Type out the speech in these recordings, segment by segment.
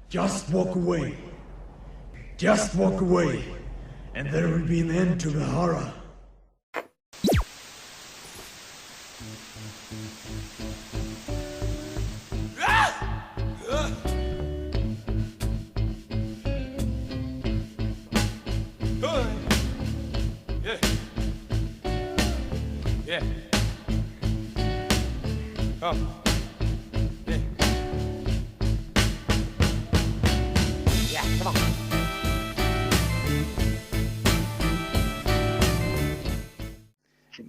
Just walk away. Just walk away, and there will be an end to the horror. Yeah. Come. Yeah. Yeah, come on.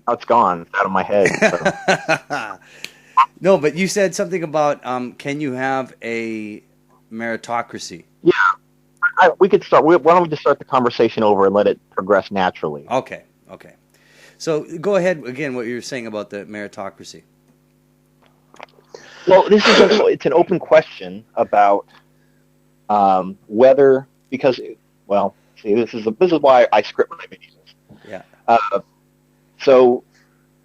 Now it's gone. It's out of my head. So. No, but you said something about can you have a meritocracy? Yeah. We could start. Why don't we just start the conversation over and let it progress naturally? Okay. So go ahead again. What you were saying about the meritocracy? Well, it's an open question about whether this is why I script my videos. Yeah. So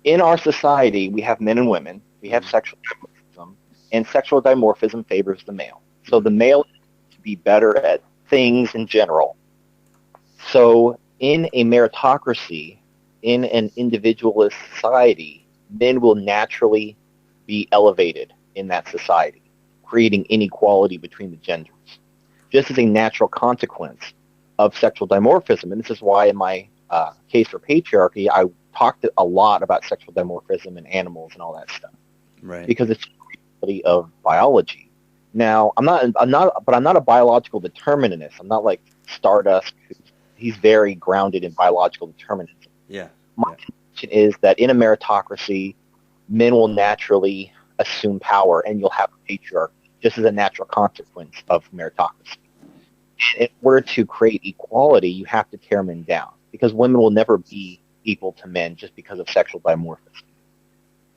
in our society, we have men and women. We have sexual dimorphism, and sexual dimorphism favors the male. So the male is to be better at things in general. So in a meritocracy, in an individualist society, men will naturally be elevated in that society, creating inequality between the genders, just as a natural consequence of sexual dimorphism. And this is why in my case for patriarchy, I talked a lot about sexual dimorphism and animals and all that stuff. Right. Because it's a reality of biology. Now, I'm not a biological determinist. I'm not like Stardust. He's very grounded in biological determinism. Yeah. My conviction is that in a meritocracy, men will naturally assume power, and you'll have a patriarchy, just as a natural consequence of meritocracy. And in order to create equality, you have to tear men down, because women will never be equal to men just because of sexual dimorphism.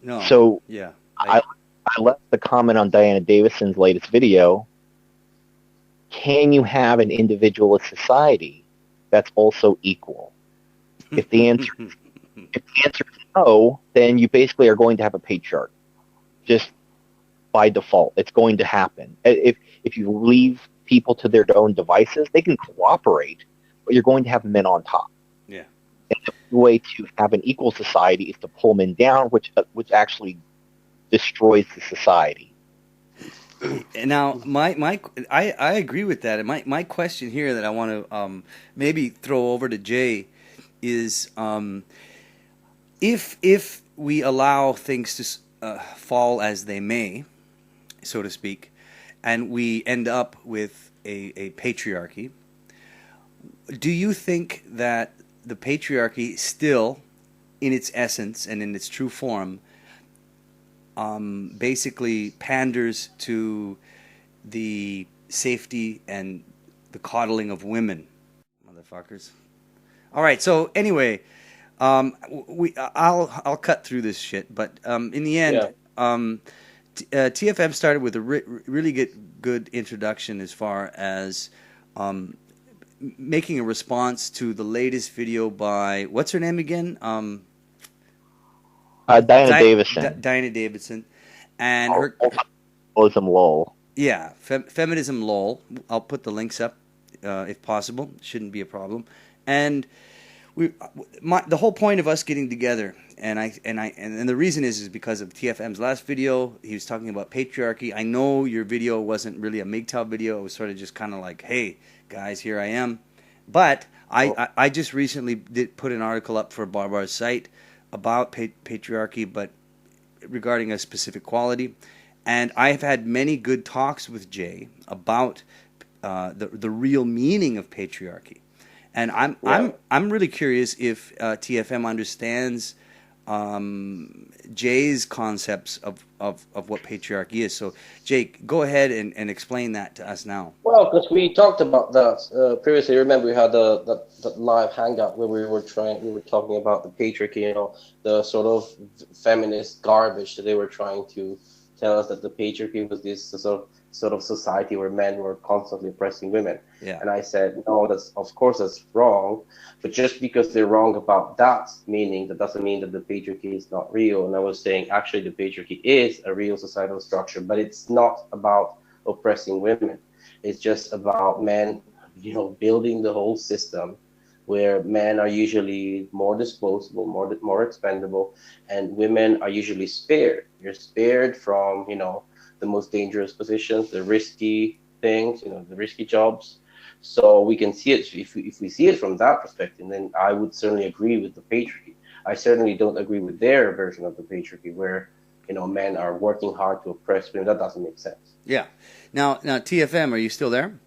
No. So yeah, I left the comment on Diana Davison's latest video. Can you have an individualist society that's also equal? If the answer is no, then you basically are going to have a patriarch. Just by default, it's going to happen. If you leave people to their own devices, they can cooperate, but you're going to have men on top. Yeah. And the way to have an equal society is to pull men down, which actually destroys the society. Now, I agree with that. And my question here that I want to maybe throw over to Jay is if we allow things to fall as they may, so to speak, and we end up with a patriarchy, do you think that the patriarchy still, in its essence and in its true form, basically panders to the safety and the coddling of women, motherfuckers? All right. So anyway, I'll cut through this shit, but in the end, TFM started with a really good introduction as far as making a response to the latest video by what's her name again? Diana Davidson. Diana Davidson, and her feminism lol. Yeah, feminism lol. I'll put the links up if possible. Shouldn't be a problem. And the whole point of us getting together, and the reason is because of TFM's last video. He was talking about patriarchy. I know your video wasn't really a MGTOW video. It was sort of just kind of like, hey guys, here I am. But I just recently did put an article up for Barbara's site about patriarchy, but regarding a specific quality. And I've had many good talks with Jay about the real meaning of patriarchy. And I'm really curious if TFM understands Jay's concepts of what patriarchy is. So, Jake, go ahead and explain that to us now. Well, because we talked about that previously. Remember, we had that live hangout where we were talking about the patriarchy, the sort of feminist garbage that they were trying to tell us, that the patriarchy was this sort of society where men were constantly oppressing women. Yeah. And I said, no, that's wrong. But just because they're wrong about that doesn't mean that the patriarchy is not real. And I was saying, actually, the patriarchy is a real societal structure, but it's not about oppressing women. It's just about men, building the whole system where men are usually more disposable, more expendable, and women are usually spared. You're spared from, the most dangerous positions, the risky things, the risky jobs. So we can see it, if we see it from that perspective, then I would certainly agree with the patriarchy. I certainly don't agree with their version of the patriarchy where, men are working hard to oppress women. That doesn't make sense. Yeah. Now, TFM, are you still there?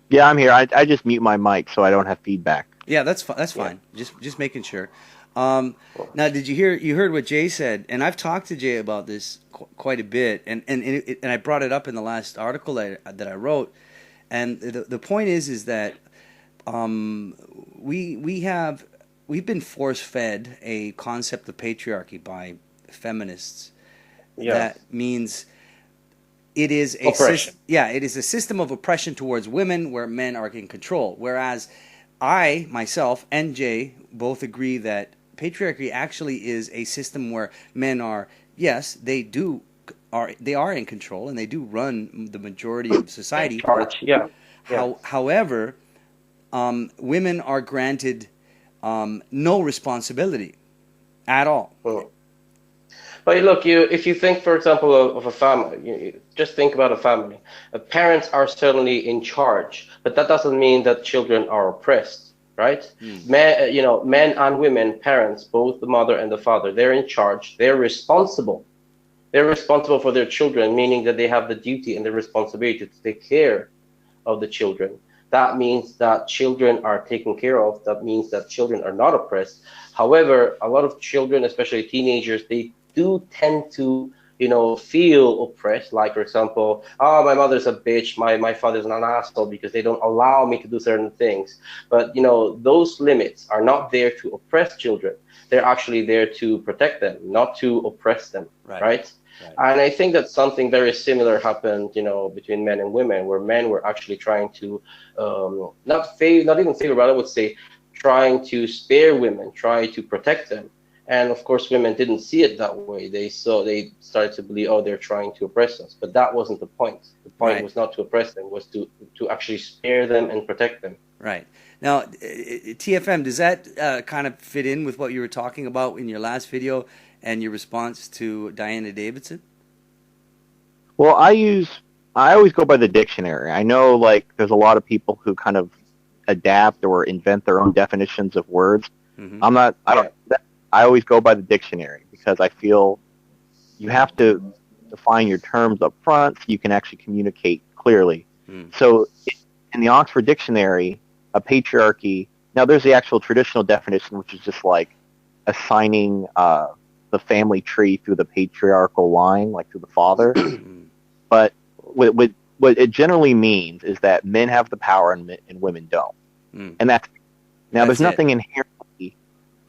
Yeah, I'm here. I just mute my mic so I don't have feedback. Yeah, that's fine. Just making sure. Now, did you heard what Jay said? And I've talked to Jay about this quite a bit, and I brought it up in the last article that I wrote. And the point is that we've been force fed a concept of patriarchy by feminists. Yeah. That means it is a it is a system of oppression towards women where men are in control. Whereas I, myself, and Jay both agree that patriarchy actually is a system where men are, yes, they are in control and they do run the majority of society. Yeah. However, women are granted no responsibility at all. But look, if you think, for example, of a family, just think about a family. Parents are certainly in charge, but that doesn't mean that children are oppressed, right? Men and women, parents, both the mother and the father, they're in charge. They're responsible. They're responsible for their children, meaning that they have the duty and the responsibility to take care of the children. That means that children are taken care of. That means that children are not oppressed. However, a lot of children, especially teenagers, they do tend to, feel oppressed. Like, for example, my mother's a bitch, my father's an asshole because they don't allow me to do certain things. But, those limits are not there to oppress children. They're actually there to protect them, not to oppress them, right? And I think that something very similar happened, between men and women, where men were actually trying to, not even favor, but I would say trying to spare women, try to protect them. And of course, women didn't see it that way. They started to believe, they're trying to oppress us. But that wasn't the point. The point was not to oppress them, was to actually spare them and protect them. Right. Now, TFM, does that kind of fit in with what you were talking about in your last video and your response to Diana Davidson? Well, I always go by the dictionary. I know, there's a lot of people who kind of adapt or invent their own definitions of words. Mm-hmm. I always go by the dictionary because I feel you have to define your terms up front so you can actually communicate clearly. So in the Oxford Dictionary, a patriarchy, now there's the actual traditional definition, which is just like assigning the family tree through the patriarchal line, like through the father. But what it generally means is that men have the power and women don't. And there's nothing inherently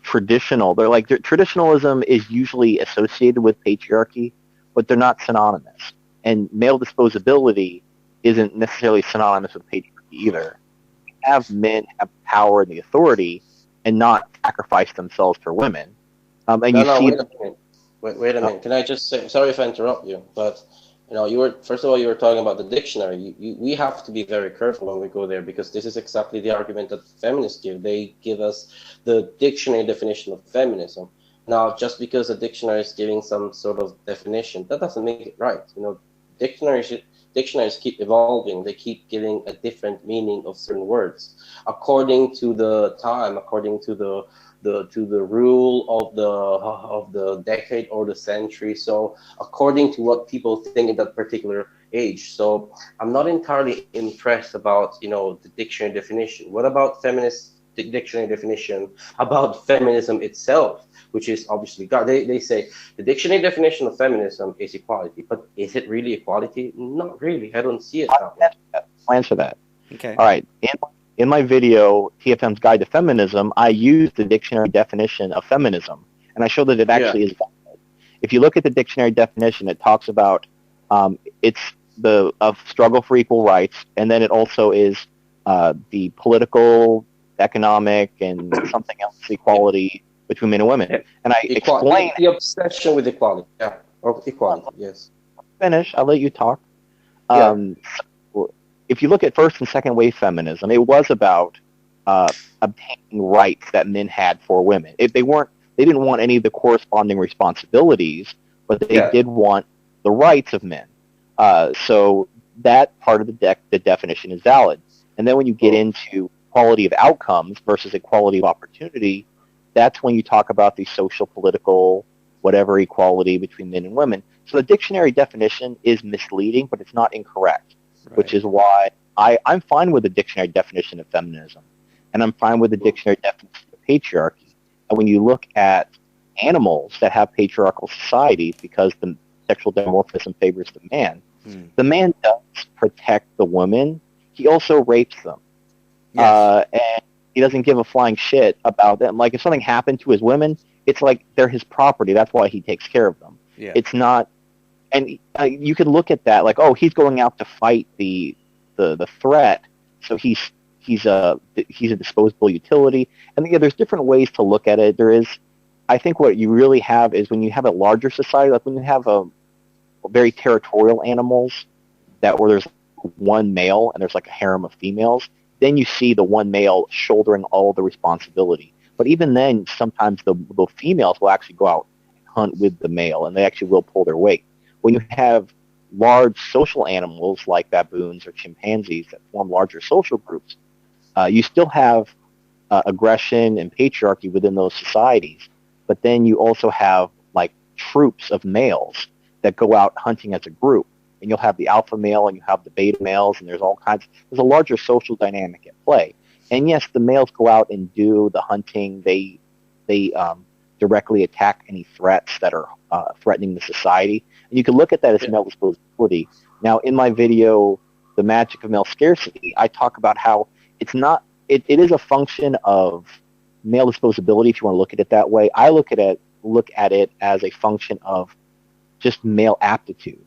traditional. Traditionalism is usually associated with patriarchy, but they're not synonymous. And male disposability isn't necessarily synonymous with patriarchy either. Men have power and the authority and not sacrifice themselves for women. Wait a minute. Can I just say, sorry if I interrupt you, but you were talking about the dictionary. We have to be very careful when we go there because this is exactly the argument that feminists give. They give us the dictionary definition of feminism. Now, just because a dictionary is giving some sort of definition, that doesn't make it right. Dictionaries keep evolving. They keep giving a different meaning of certain words according to the time, according to the rule of the decade or the century. So according to what people think in that particular age. So I'm not entirely impressed about the dictionary definition. What about feminist dictionary definition about feminism itself, which is obviously God? They say the dictionary definition of feminism is equality, but is it really equality? Not really. I don't see it that way. I'll answer that. Okay. All right. In my video, TFM's Guide to Feminism, I used the dictionary definition of feminism, and I show that it actually is valid. If you look at the dictionary definition, it talks about it's the struggle for equal rights, and then it also is the political, economic, and something else equality between men and women. And I explain the obsession with equality. Yeah, or equality. Yes. Finish. I'll let you talk. if you look at first and second wave feminism, it was about obtaining rights that men had for women. They didn't want any of the corresponding responsibilities, but they did want the rights of men. So that part of the definition is valid. And then when you get into equality of outcomes versus equality of opportunity, that's when you talk about the social, political, whatever equality between men and women. So the dictionary definition is misleading, but it's not incorrect, which is why I'm fine with the dictionary definition of feminism, and I'm fine with the dictionary definition of patriarchy. And when you look at animals that have patriarchal societies because the sexual dimorphism favors the man does protect the woman. He also rapes them. And he doesn't give a flying shit about them. Like, if something happened to his women, it's like they're his property. That's why he takes care of them. Yeah. It's not, and you can look at that like, oh, he's going out to fight the threat, so he's a disposable utility. And there's different ways to look at it. There is, I think, what you really have is when you have a larger society, like when you have a very territorial animals where there's one male and there's like a harem of females, then you see the one male shouldering all the responsibility. But even then, sometimes the females will actually go out and hunt with the male, and they actually will pull their weight. When you have large social animals like baboons or chimpanzees that form larger social groups, you still have aggression and patriarchy within those societies. But then you also have like troops of males that go out hunting as a group. And you'll have the alpha male and you have the beta males, and there's a larger social dynamic at play. And yes, the males go out and do the hunting. They directly attack any threats that are threatening the society. And you can look at that as male disposability. Now, in my video, The Magic of Male Scarcity, I talk about how it is a function of male disposability, if you want to look at it that way. I look at it as a function of just male aptitude.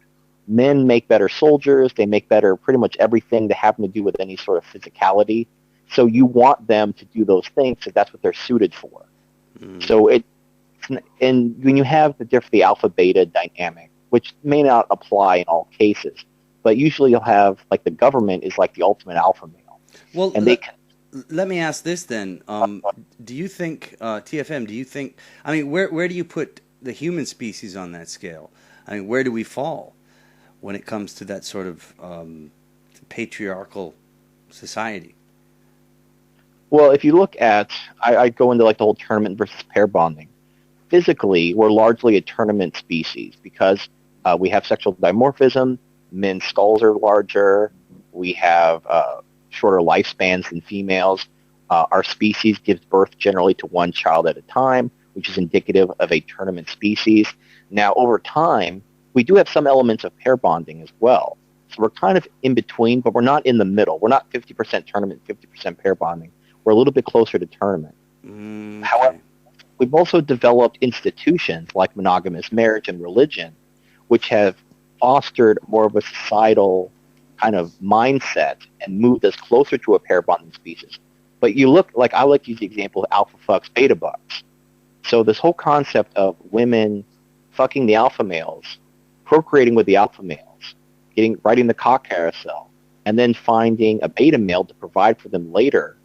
Men make better soldiers. They make better pretty much everything that happen to do with any sort of physicality. So you want them to do those things because that's what they're suited for. So and when you have the alpha-beta dynamic, which may not apply in all cases, but usually you'll have, like, the government is like the ultimate alpha male. Well, and let me ask this then. Do you think, TFM, I mean, where do you put the human species on that scale? I mean, where do we fall when it comes to that sort of patriarchal society? Well, if you look at, I go into like the whole tournament versus pair bonding. Physically, we're largely a tournament species because we have sexual dimorphism, men's skulls are larger, we have shorter lifespans than females. Our species gives birth generally to one child at a time, which is indicative of a tournament species. Now, over time, we do have some elements of pair bonding as well. So we're kind of in between, but we're not in the middle. We're not 50% tournament, 50% pair bonding. We're a little bit closer to tournament. Okay. However, we've also developed institutions like monogamous marriage and religion, which have fostered more of a societal kind of mindset and moved us closer to a pair bonding species. But you look, like, I like to use the example of alpha fucks, beta bucks. So this whole concept of women fucking the alpha males, procreating with the alpha males, riding the cock carousel, and then finding a beta male to provide for them later,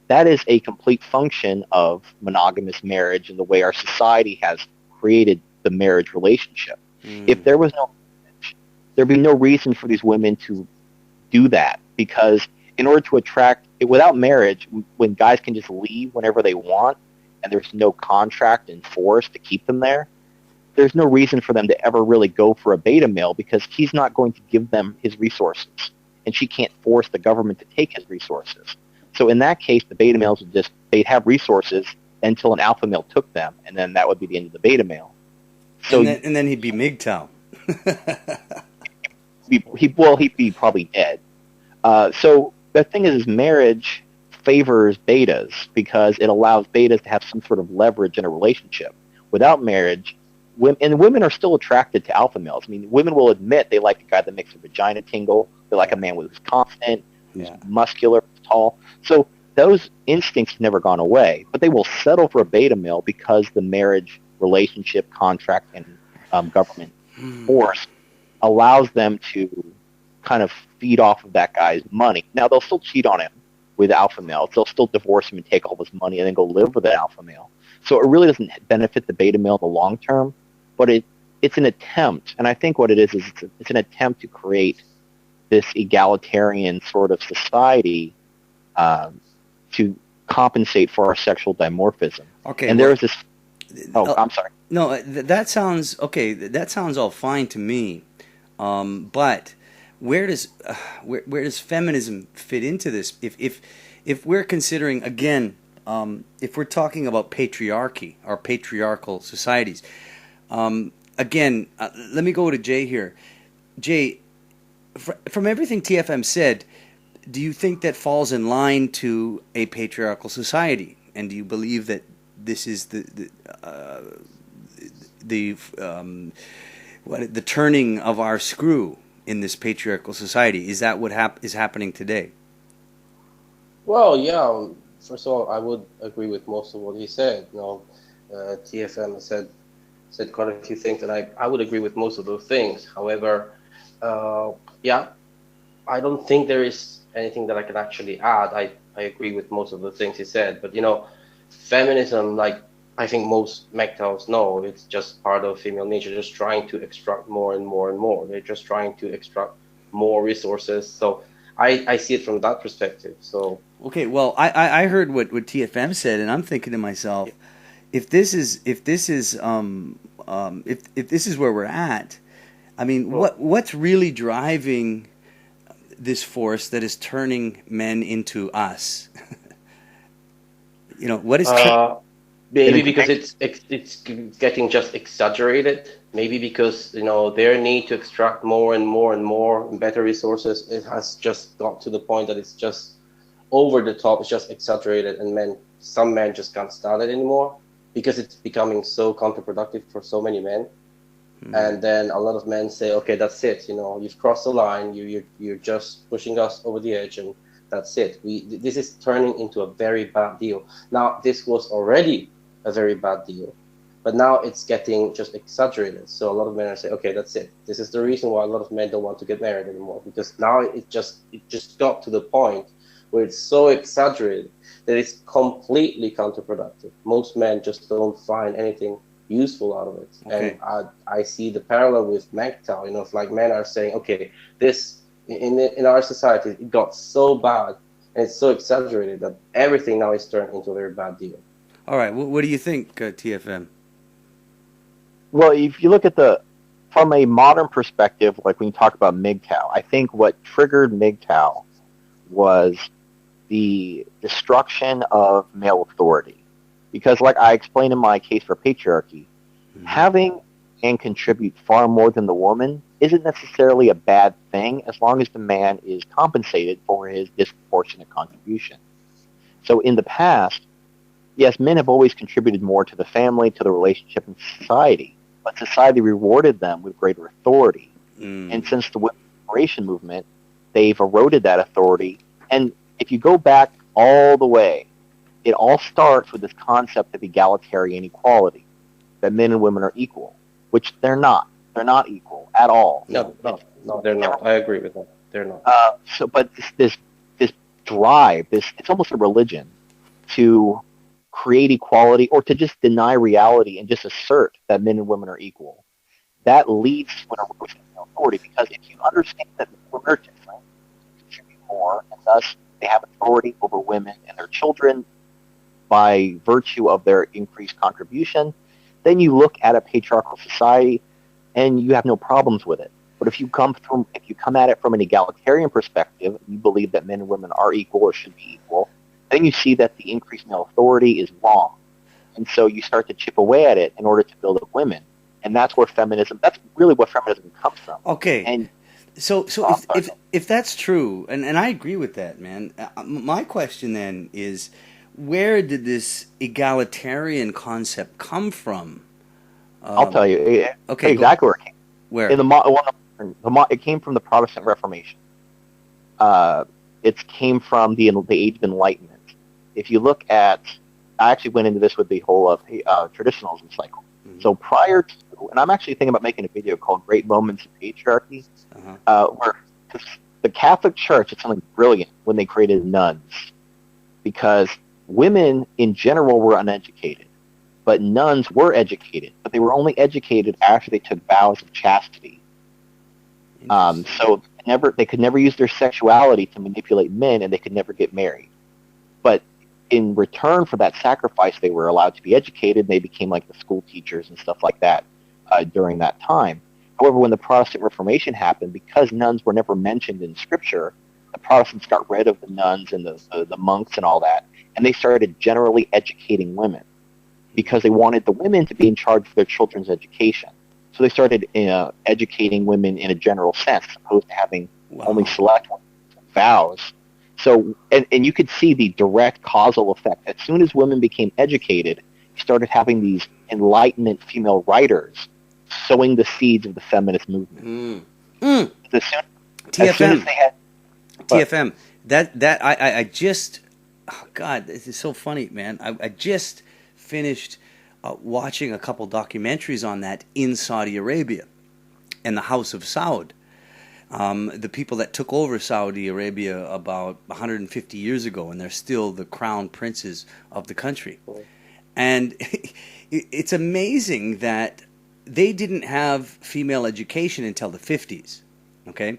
that is a complete function of monogamous marriage and the way our society has created the marriage relationship. If there was no marriage, there'd be no reason for these women to do that, because in order to attract, without marriage, when guys can just leave whenever they want and there's no contract and force to keep them there's no reason for them to ever really go for a beta male, because he's not going to give them his resources, and she can't force the government to take his resources. So in that case, the beta males they'd have resources until an alpha male took them, and then that would be the end of the beta male. So and then he'd be MGTOW. he'd be probably dead. So the thing is marriage favors betas because it allows betas to have some sort of leverage in a relationship. Without marriage, women are still attracted to alpha males. I mean, women will admit they like a guy that makes their vagina tingle. They like a man who's confident, who's muscular, tall. So those instincts have never gone away, but they will settle for a beta male because the marriage relationship, contract, and government force allows them to kind of feed off of that guy's money. Now, they'll still cheat on him with alpha male. They'll still divorce him and take all his money and then go live with an alpha male. So it really doesn't benefit the beta male in the long term, but it's an attempt. And I think what it is it's an attempt to create this egalitarian sort of society to compensate for our sexual dimorphism. Okay. And there is this... Oh, I'm sorry. No, that sounds... Okay, that sounds all fine to me. But where does feminism fit into this? If we're considering, again, if we're talking about patriarchy or patriarchal societies, again, let me go to Jay here. Jay, from everything TFM said, do you think that falls in line to a patriarchal society? And do you believe that this is the turning of our screw in this patriarchal society? Is that what is happening today? Well, yeah. First of all, I would agree with most of what he said. TFM said quite a few things that I would agree with most of those things. However, yeah, I don't think there is anything that I can actually add. I agree with most of the things he said. But, feminism, like I think most MGTOWs know, it's just part of female nature, just trying to extract more and more and more. They're just trying to extract more resources. So I see it from that perspective. So okay, well, I heard what TFM said, and I'm thinking to myself, if this is where we're at, I mean, what's really driving this force that is turning men into us? What is maybe because it's getting just exaggerated. Maybe because their need to extract more and more and more and better resources, it has just got to the point that it's just over the top. It's just exaggerated, and some men just can't stand it anymore because it's becoming so counterproductive for so many men. Mm-hmm. And then a lot of men say, "Okay, that's it. You've crossed the line. You're just pushing us over the edge, and that's it. This is turning into a very bad deal." Now, this was already a very bad deal, but now it's getting just exaggerated. So a lot of men are saying, "Okay, that's it. This is the reason why a lot of men don't want to get married anymore, because now it just got to the point where it's so exaggerated that it's completely counterproductive. Most men just don't find anything useful out of it." Okay. And I see the parallel with MGTOW. If like men are saying, "Okay, this in our society it got so bad and it's so exaggerated that everything now is turned into a very bad deal." All right, what do you think, TFM? Well, if you look at from a modern perspective, like when you talk about MGTOW, I think what triggered MGTOW was the destruction of male authority. Because like I explained in my case for patriarchy, mm-hmm. having and contribute far more than the woman isn't necessarily a bad thing as long as the man is compensated for his disproportionate contribution. So in the past, yes, men have always contributed more to the family, to the relationship, and society, but society rewarded them with greater authority. Mm. And since the women's liberation movement, they've eroded that authority. And if you go back all the way, it all starts with this concept of egalitarian equality, that men and women are equal, which they're not. They're not equal at all. No, they're not. I agree with that. They're not. But this drive, it's almost a religion to create equality or to just deny reality and just assert that men and women are equal. That leads to an erosion of authority, because if you understand that women are different, contribute more, and thus they have authority over women and their children by virtue of their increased contribution, then you look at a patriarchal society and you have no problems with it. But if you come at it from an egalitarian perspective, you believe that men and women are equal or should be equal, then you see that the increased male authority is wrong. And so you start to chip away at it in order to build up women. And that's really what feminism comes from. Okay. And so if that's true, and I agree with that, man, my question then is, where did this egalitarian concept come from? I'll tell you. Okay, exactly where it came. Where? It came from the Protestant Reformation. It came from the Age of Enlightenment. If you look at, I actually went into this with the whole of traditionalism cycle. Mm-hmm. So prior to, and I'm actually thinking about making a video called Great Moments of Patriarchy, where the Catholic Church did something brilliant when they created nuns, because women in general were uneducated, but nuns were educated, but they were only educated after they took vows of chastity. So they could never use their sexuality to manipulate men, and they could never get married. But in return for that sacrifice, they were allowed to be educated, and they became like the school teachers and stuff like that during that time. However, when the Protestant Reformation happened, because nuns were never mentioned in Scripture, the Protestants got rid of the nuns and the monks and all that, and they started generally educating women because they wanted the women to be in charge of their children's education. So they started educating women in a general sense, as opposed to having only select vows. So, and you could see the direct causal effect. As soon as women became educated, you started having these Enlightenment female writers sowing the seeds of the feminist movement. TFM. TFM. I just, oh God, this is so funny, man. I just finished watching a couple documentaries on that in Saudi Arabia and the House of Saud. The people that took over Saudi Arabia about 150 years ago, and they're still the crown princes of the country. And it's amazing that they didn't have female education until the 50s, okay?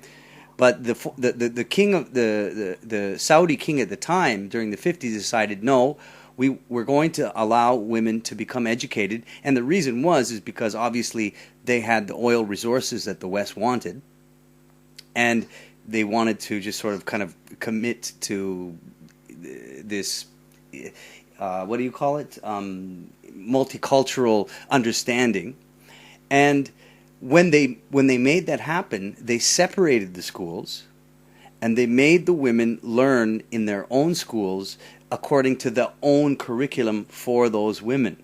But the king of the Saudi king at the time during the 50s decided, no, we're going to allow women to become educated, and the reason is because obviously they had the oil resources that the West wanted, and they wanted to just sort of kind of commit to this, what do you call it, multicultural understanding. And when they made that happen, they separated the schools, and they made the women learn in their own schools according to their own curriculum for those women.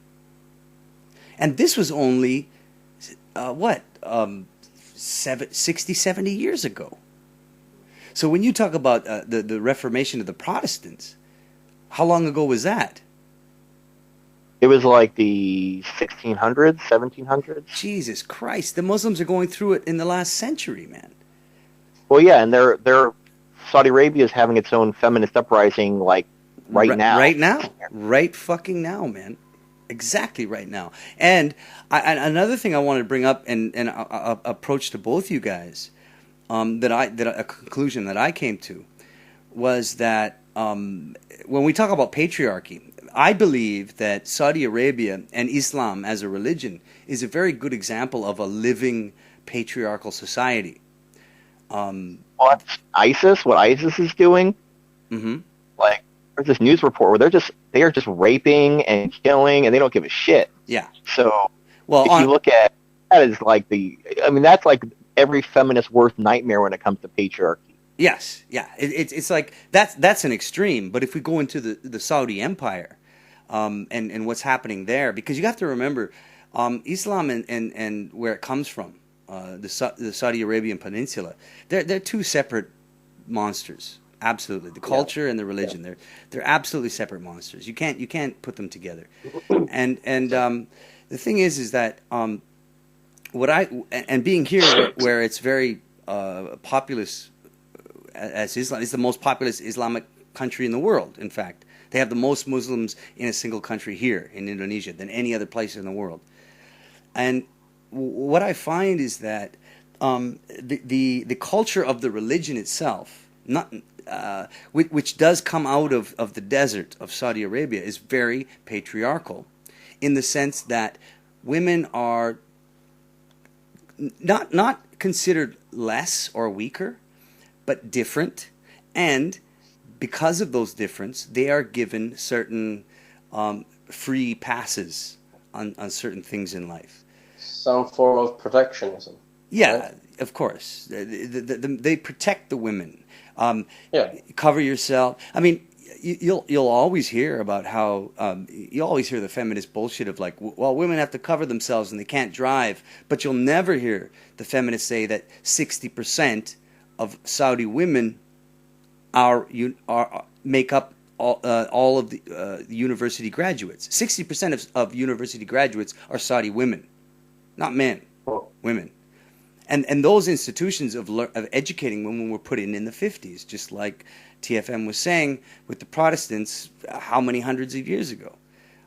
And this was only, 60, 70 years ago. So when you talk about the Reformation of the Protestants, how long ago was that? It was like the 1600s, 1700s. Jesus Christ, the Muslims are going through it in the last century, man. Well, yeah, and they're Saudi Arabia is having its own feminist uprising, like right now. Right fucking now, man. Exactly right now. And another thing I wanted to bring up and approach to both you guys, a conclusion that I came to was that when we talk about patriarchy, I believe that Saudi Arabia and Islam as a religion is a very good example of a living patriarchal society. What ISIS is doing, like there's this news report where they are just raping and killing, and they don't give a shit. Yeah. So if you look at that, is like that's like every feminist's worst nightmare when it comes to patriarchy. Yes, yeah, it's like that's an extreme. But if we go into the Saudi Empire, and what's happening there, because you have to remember, Islam and where it comes from, the Saudi Arabian Peninsula, they're two separate monsters. Absolutely, the culture and the religion, they're absolutely separate monsters. You can't put them together. And the thing is that being here where it's very populous. As Islam is the most populous Islamic country in the world. In fact, they have the most Muslims in a single country here in Indonesia than any other place in the world. And what I find is that the culture of the religion itself, which does come out of the desert of Saudi Arabia, is very patriarchal, in the sense that women are not considered less or weaker, but different, and because of those differences, they are given certain free passes on certain things in life. Some form of protectionism. Yeah, right? Of course. They protect the women. Cover yourself. I mean, you'll always hear about how you always hear the feminist bullshit of like, well, women have to cover themselves and they can't drive, but you'll never hear the feminists say that 60% of Saudi women make up all of the university graduates. 60% of university graduates are Saudi women, not men, women. And those institutions of educating women were put in the 50s, just like TFM was saying with the Protestants, how many hundreds of years ago?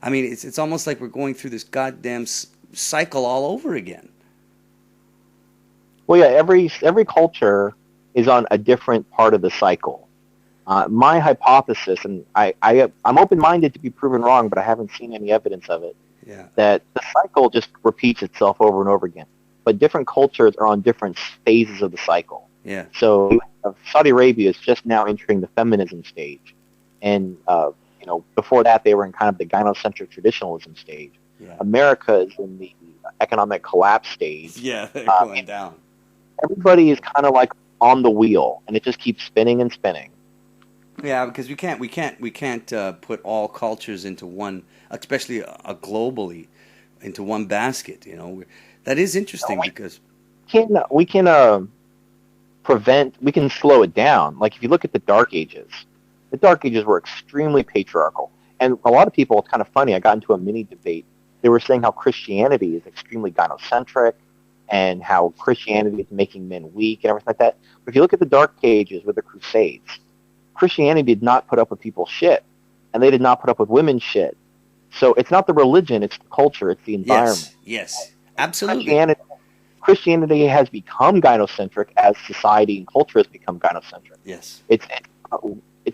I mean, it's almost like we're going through this goddamn cycle all over again. Well, yeah, every culture is on a different part of the cycle. My hypothesis, and I'm open-minded to be proven wrong, but I haven't seen any evidence of it, that the cycle just repeats itself over and over again. But different cultures are on different phases of the cycle. Yeah. So Saudi Arabia is just now entering the feminism stage, and before that they were in kind of the gynocentric traditionalism stage. Yeah. America is in the economic collapse stage. Yeah, they're going down. Everybody is kind of like on the wheel, and it just keeps spinning and spinning. Yeah, because we can't put all cultures into one, especially globally, into one basket. That is interesting because we can slow it down. Like if you look at the Dark Ages were extremely patriarchal, and a lot of people. It's kind of funny. I got into a mini debate. They were saying how Christianity is extremely gynocentric, and how Christianity is making men weak and everything like that. But if you look at the Dark Ages with the Crusades, Christianity did not put up with people's shit, and they did not put up with women's shit. So it's not the religion, it's the culture, it's the environment. Yes, absolutely. Christianity has become gynocentric as society and culture has become gynocentric. Yes. It's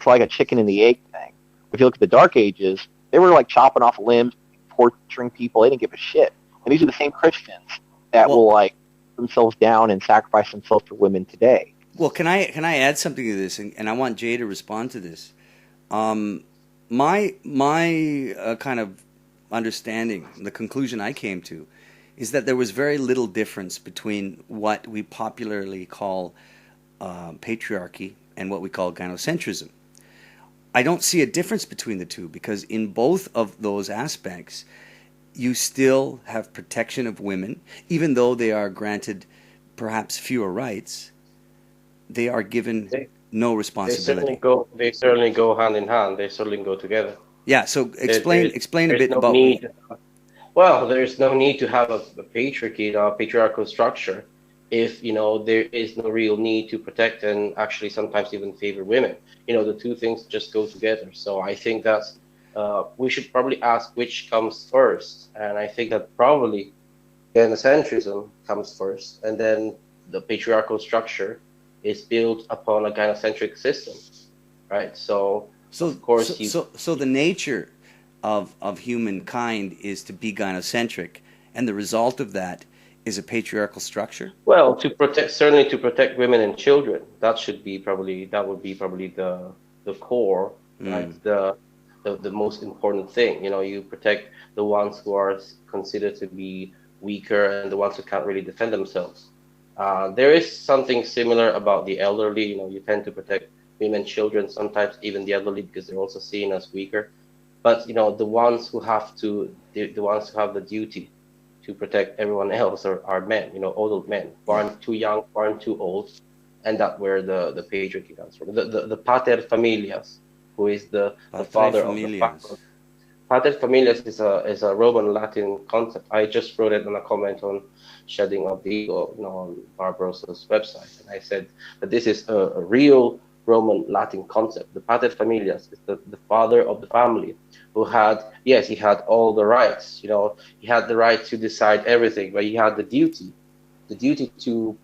like a chicken and the egg thing. If you look at the Dark Ages, they were like chopping off limbs, torturing people. They didn't give a shit. And these are the same Christians that will like themselves down and sacrifice themselves for women today. Well, can I add something to this, and I want Jay to respond to this. My kind of understanding, the conclusion I came to, is that there was very little difference between what we popularly call patriarchy and what we call gynocentrism. I don't see a difference between the two because in both of those aspects, you still have protection of women, even though they are granted perhaps fewer rights. They are given no responsibility. They certainly go hand in hand. They certainly go together. Yeah. So explain a bit no about. Well, there's no need to have a patriarchy, a patriarchal structure, if there is no real need to protect and actually sometimes even favor women. The two things just go together. So I think that we should probably ask which comes first, and I think that probably gynocentrism comes first, and then the patriarchal structure is built upon a gynocentric system, right? So of course, so the nature of humankind is to be gynocentric, and the result of that is a patriarchal structure. Well, certainly to protect women and children, that would be probably the core, right? The most important thing. You protect the ones who are considered to be weaker and the ones who can't really defend themselves. There is something similar about the elderly. You tend to protect women, children, sometimes even the elderly because they're also seen as weaker. But the ones who have the duty to protect everyone else are men. Old men who aren't too young, who aren't too old, and that's where the patriarchy comes from. The pater familias, who is the father of the family. Pater familias is a Roman Latin concept. I just wrote it in a comment on Shedding of the Ego on Barbarossa's website, and I said that this is a real Roman Latin concept. The pater familias is the father of the family, who had all the rights. He had the right to decide everything, but he had the duty to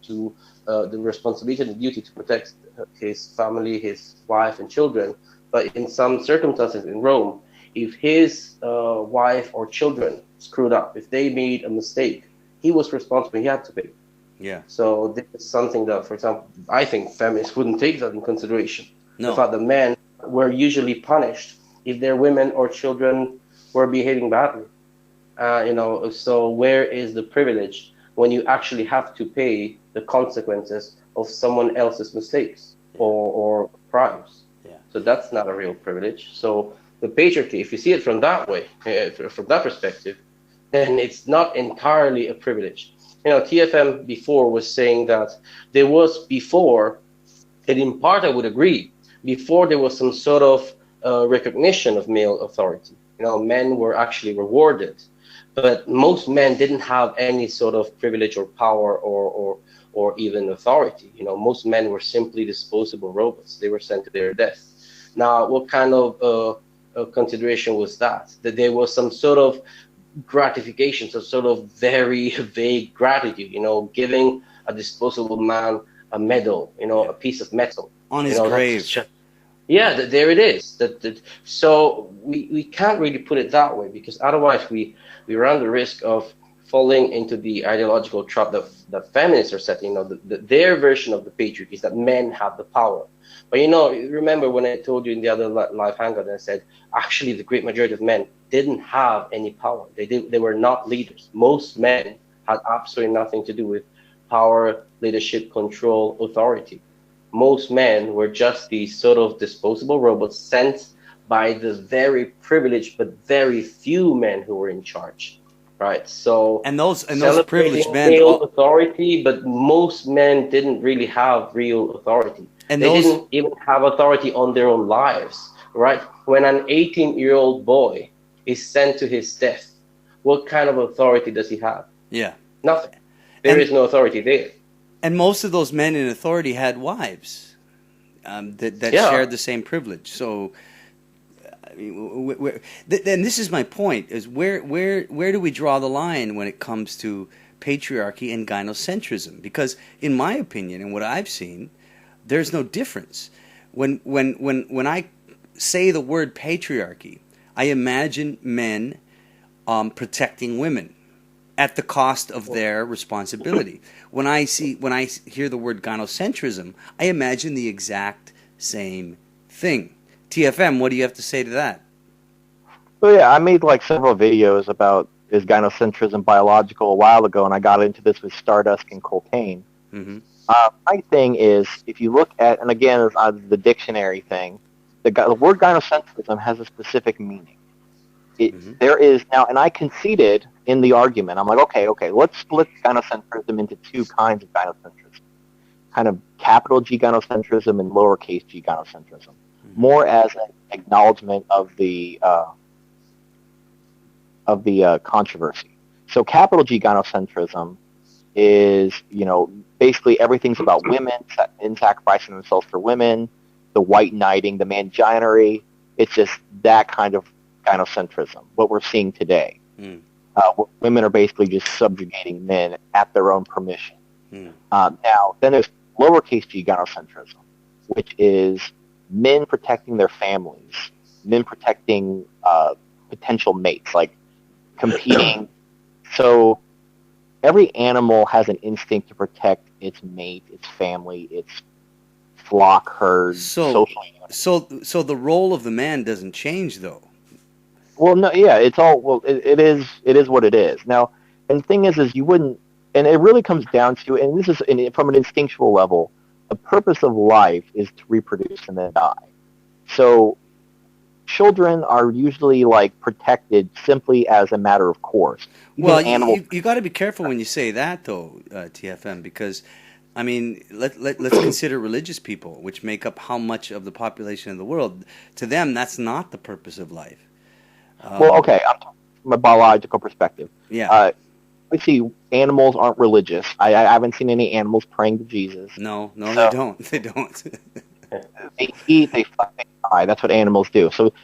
the responsibility and the duty to protect his family, his wife and children. But in some circumstances in Rome, if his wife or children screwed up, if they made a mistake, he was responsible. He had to pay. Yeah. So this is something that, for example, I think feminists wouldn't take that in consideration. No. The fact that men were usually punished if their women or children were behaving badly. So where is the privilege when you actually have to pay the consequences of someone else's mistakes or crimes? Yeah. So that's not a real privilege. So the patriarchy, if you see it from that way, from that perspective, then it's not entirely a privilege. TFM before was saying that there was before, and in part I would agree, before there was some sort of recognition of male authority. Men were actually rewarded, but most men didn't have any sort of privilege or power or even authority. Most men were simply disposable robots. They were sent to their death. Now, what kind of consideration was that? That there was some sort of gratification, some sort of very vague gratitude, giving a disposable man a medal, a piece of metal. On his grave. Yeah, there it is. So we can't really put it that way, because otherwise we run the risk of falling into the ideological trap that feminists are setting. Their version of the patriarchy is that men have the power. But remember when I told you in the other live hangout, I said actually the great majority of men didn't have any power. They were not leaders. Most men had absolutely nothing to do with power, leadership, control, authority. Most men were just these sort of disposable robots sent by the very privileged but very few men who were in charge, right? So and those privileged men, real authority, but most men didn't really have real authority. And they didn't even have authority on their own lives, right? When an 18-year-old boy is sent to his death, what kind of authority does he have? Yeah, nothing. There is no authority there. And most of those men in authority had wives that shared the same privilege. So, I mean, and this is my point: is where do we draw the line when it comes to patriarchy and gynocentrism? Because, in my opinion, and what I've seen, there's no difference. When I say the word patriarchy, I imagine men protecting women at the cost of their responsibility. When I hear the word gynocentrism, I imagine the exact same thing. TFM, what do you have to say to that? Well, yeah, I made like several videos about is gynocentrism biological a while ago, and I got into this with Stardust and Coltane. Mm-hmm. My thing is, if you look at, and again, the dictionary thing, the word gynocentrism has a specific meaning. There is now, and I conceded in the argument. I'm like, okay, let's split gynocentrism into two kinds of gynocentrism, kind of capital G gynocentrism and lowercase g gynocentrism, more as an acknowledgement of the controversy. So capital G gynocentrism is, basically everything's about women and sacrificing themselves for women, the white knighting, the manginery. It's just that kind of gynocentrism, what we're seeing today. Women are basically just subjugating men at their own permission. Now, then there's lowercase g gynocentrism, which is men protecting their families, men protecting potential mates, like competing. So every animal has an instinct to protect its mate, its family, its flock, herd, social unit. So the role of the man doesn't change, though. Well, no, yeah, it's all, well, it is what it is. Now, and the thing is you wouldn't, and it really comes down to, and this is from an instinctual level, the purpose of life is to reproduce and then die. So children are usually like protected simply as a matter of course. Even you got to be careful when you say that, though, TFM, because I mean, let's consider religious people, which make up how much of the population of the world. To them, that's not the purpose of life. Well, okay, I'm talking from a biological perspective. Yeah. We see animals aren't religious. I haven't seen any animals praying to Jesus. No, they don't. They don't. They eat, they fight, they die. That's what animals do. So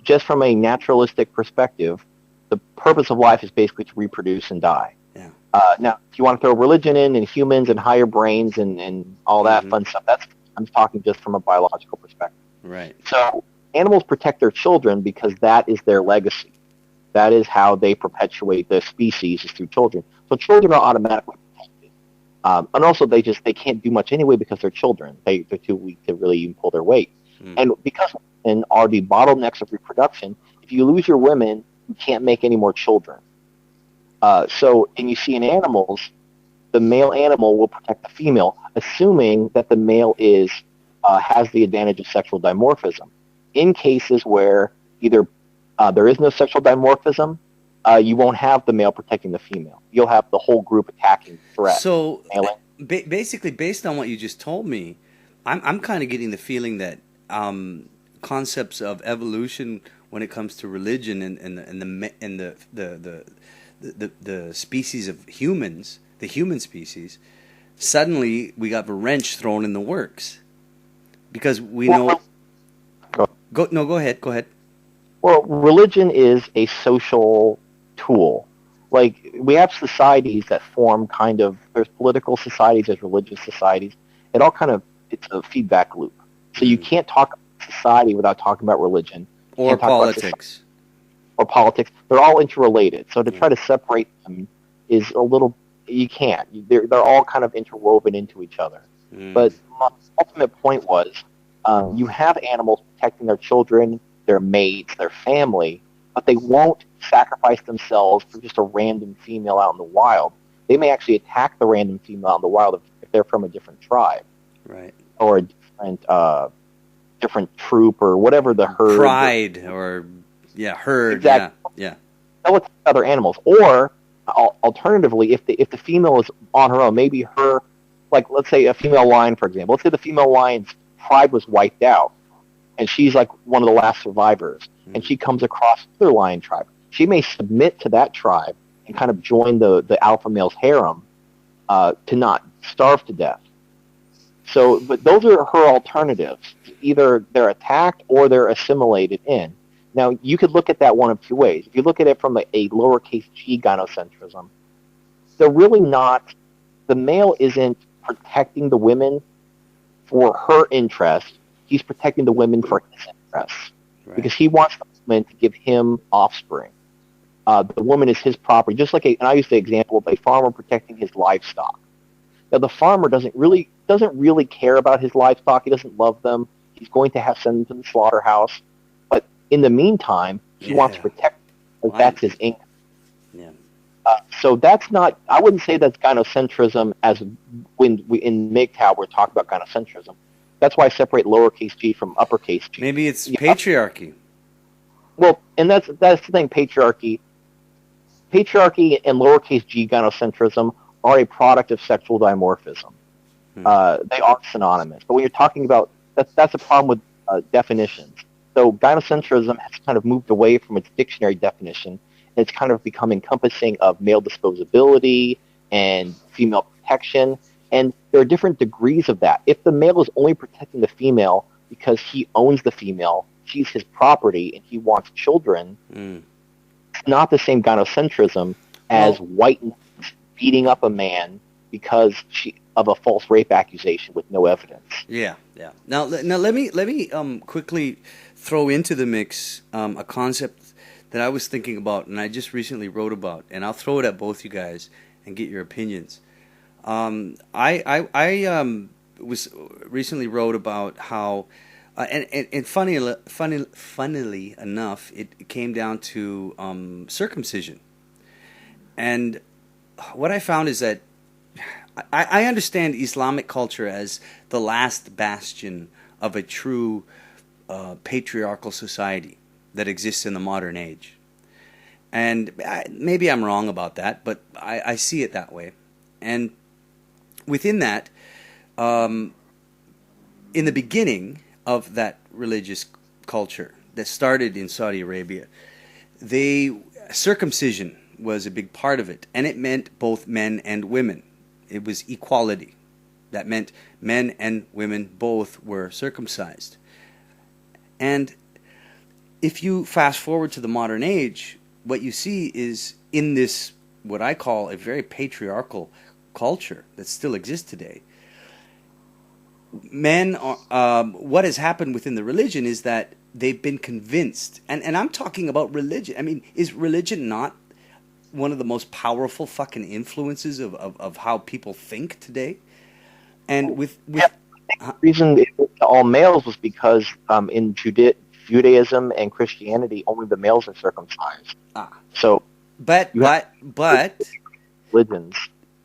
just from a naturalistic perspective, the purpose of life is basically to reproduce and die. Yeah. Now, if you want to throw religion in and humans and higher brains and all that fun stuff, I'm talking just from a biological perspective. Right. So animals protect their children because that is their legacy. That is how they perpetuate the species, is through children. So children are automatically protected. And also they can't do much anyway because they're children. They're too weak to really even pull their weight. And because women are the bottlenecks of reproduction, if you lose your women, you can't make any more children. And you see in animals, the male animal will protect the female, assuming that the male has the advantage of sexual dimorphism. In cases where either there is no sexual dimorphism, you won't have the male protecting the female. You'll have the whole group attacking the threat. So basically, based on what you just told me, I'm kind of getting the feeling that concepts of evolution when it comes to religion and the species of humans, the human species, suddenly we got a wrench thrown in the works because we know. Go ahead. Go ahead. Well, religion is a social tool. Like, we have societies that form kind of, there's political societies, there's religious societies. It all kind of, it's a feedback loop. So you can't talk about society without talking about religion. You Or can't talk about politics. or politics. They're all interrelated. So to try to separate them is a little, you can't. They're all kind of interwoven into each other. But my ultimate point was, you have animals protecting their children, their mates, their family, but they won't sacrifice themselves for just a random female out in the wild. They may actually attack the random female out in the wild if they're from a different tribe. Right. Or a different troop or whatever the herd. Pride or herd. Exactly. Yeah. They'll attack other animals. Or alternatively, if the female is on her own, maybe her, like, let's say a female lion, for example. Let's say the female lion's pride was wiped out, and she's like one of the last survivors, and she comes across another lion tribe. She may submit to that tribe and kind of join the alpha male's harem to not starve to death. So, but those are her alternatives. Either they're attacked or they're assimilated in. Now, you could look at that one of two ways. If you look at it from a lowercase g gynocentrism, they're really not, the male isn't protecting the women for her interest. He's protecting the women for his interests. Right. Because he wants the woman to give him offspring. The woman is his property. Just like, and I use the example of a farmer protecting his livestock. Now, the farmer doesn't really care about his livestock. He doesn't love them. He's going to have to send them to the slaughterhouse. But in the meantime, he wants to protect them. That's his income. Yeah. So that's not, I wouldn't say that's gynocentrism as when we, in MGTOW we're talking about gynocentrism. That's why I separate lowercase g from uppercase g. Maybe it's patriarchy. Well, and that's the thing, patriarchy. Patriarchy and lowercase g gynocentrism are a product of sexual dimorphism. They are synonymous. But when you're talking about, that's a problem with definitions. So gynocentrism has kind of moved away from its dictionary definition. It's kind of become encompassing of male disposability and female protection. And there are different degrees of that. If the male is only protecting the female because he owns the female, she's his property, and he wants children, it's not the same gynocentrism as white beating up a man because of a false rape accusation with no evidence. Yeah. Now let me quickly throw into the mix a concept that I was thinking about, and I just recently wrote about, and I'll throw it at both you guys and get your opinions. I was recently wrote about how, and funnily enough, it came down to circumcision. And what I found is that I understand Islamic culture as the last bastion of a true patriarchal society that exists in the modern age. And maybe I'm wrong about that, but I see it that way. And within that, in the beginning of that religious culture that started in Saudi Arabia, circumcision was a big part of it, and it meant both men and women. It was equality. That meant men and women both were circumcised. And if you fast forward to the modern age, what you see is in this, what I call a very patriarchal culture that still exists today, men are, what has happened within the religion is that they've been convinced, and I'm talking about religion. I mean, is religion not one of the most powerful fucking influences of how people think today? And the reason it was all males was because in Judaism and Christianity, only the males are circumcised. So, but religions.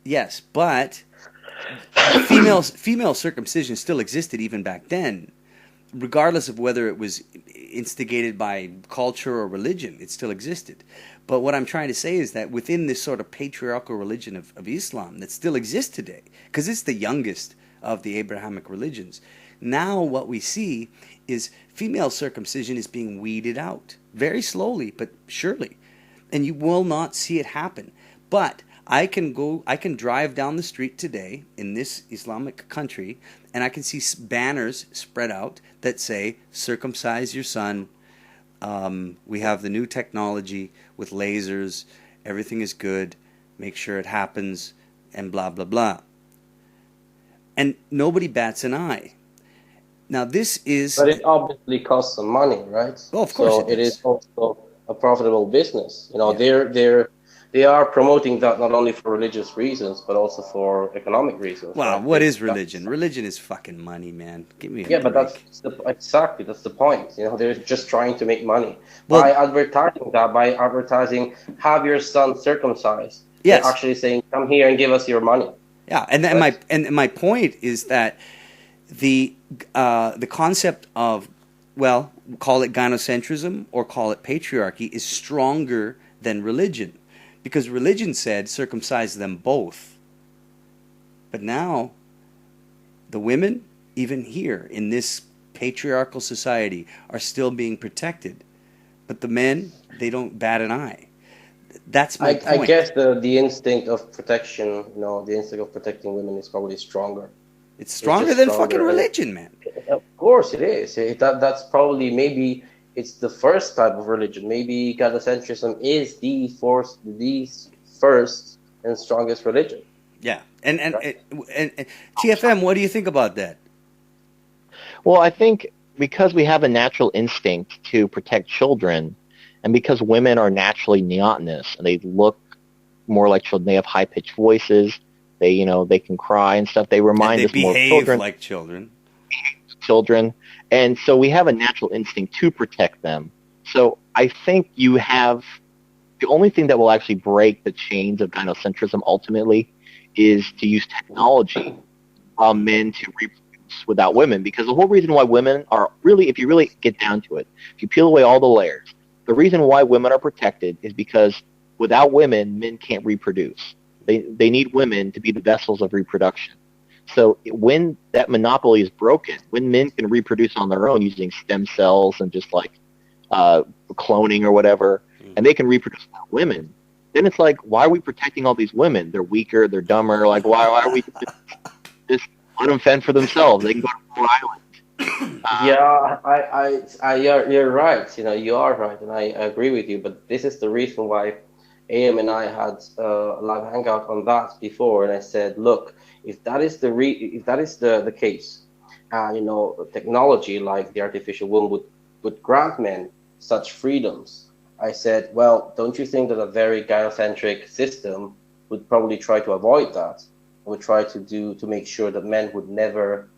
Yes, but female circumcision still existed even back then, regardless of whether it was instigated by culture or religion. It still existed. But what I'm trying to say is that within this sort of patriarchal religion of Islam that still exists today, because it's the youngest of the Abrahamic religions, now what we see is female circumcision is being weeded out very slowly but surely, and you will not see it happen. But I can drive down the street today in this Islamic country, and I can see banners spread out that say, circumcise your son. We have the new technology with lasers. Everything is good. Make sure it happens, and blah, blah, blah. And nobody bats an eye. Now, this is... But it obviously costs some money, right? Oh, of course so it is also a profitable business. They are promoting that not only for religious reasons, but also for economic reasons. Well, right? what is religion? Religion is fucking money, man. Give me a Yeah, but break. that's the point. They're just trying to make money by advertising, have your son circumcised. Yes. They're actually saying, come here and give us your money. Yeah, and my point is that the concept of, well, call it gynocentrism or call it patriarchy, is stronger than religion, because religion said circumcise them both. But now the women, even here in this patriarchal society, are still being protected, but the men, they don't bat an eye. That's my point. I guess the instinct of protection, the instinct of protecting women is probably stronger. It's stronger than fucking religion, man. Of course it is. That's probably, maybe it's the first type of religion. Maybe gynocentrism is the first and strongest religion. Yeah. And TFM, what do you think about that? Well, I think because we have a natural instinct to protect children, and because women are naturally neotenous and they look more like children, they have high-pitched voices, they can cry and stuff. They remind us more of children. They behave like children. And so we have a natural instinct to protect them. So I think you have the only thing that will actually break the chains of gynocentrism ultimately is to use technology men to reproduce without women. Because the whole reason why women are really, if you really get down to it, if you peel away all the layers, the reason why women are protected is because without women, men can't reproduce. They need women to be the vessels of reproduction. So when that monopoly is broken, when men can reproduce on their own using stem cells and just like cloning or whatever, and they can reproduce without women, then it's like, why are we protecting all these women? They're weaker, they're dumber. Like, why are we just let them fend for themselves? They can go to Rhode Island. You're right. You are right, and I agree with you. But this is the reason why Ayam and I had a live hangout on that before, and I said, look, if that is the case, technology like the artificial womb would grant men such freedoms. I said, well, don't you think that a very gynocentric system would probably try to avoid that? Would try to make sure that men would never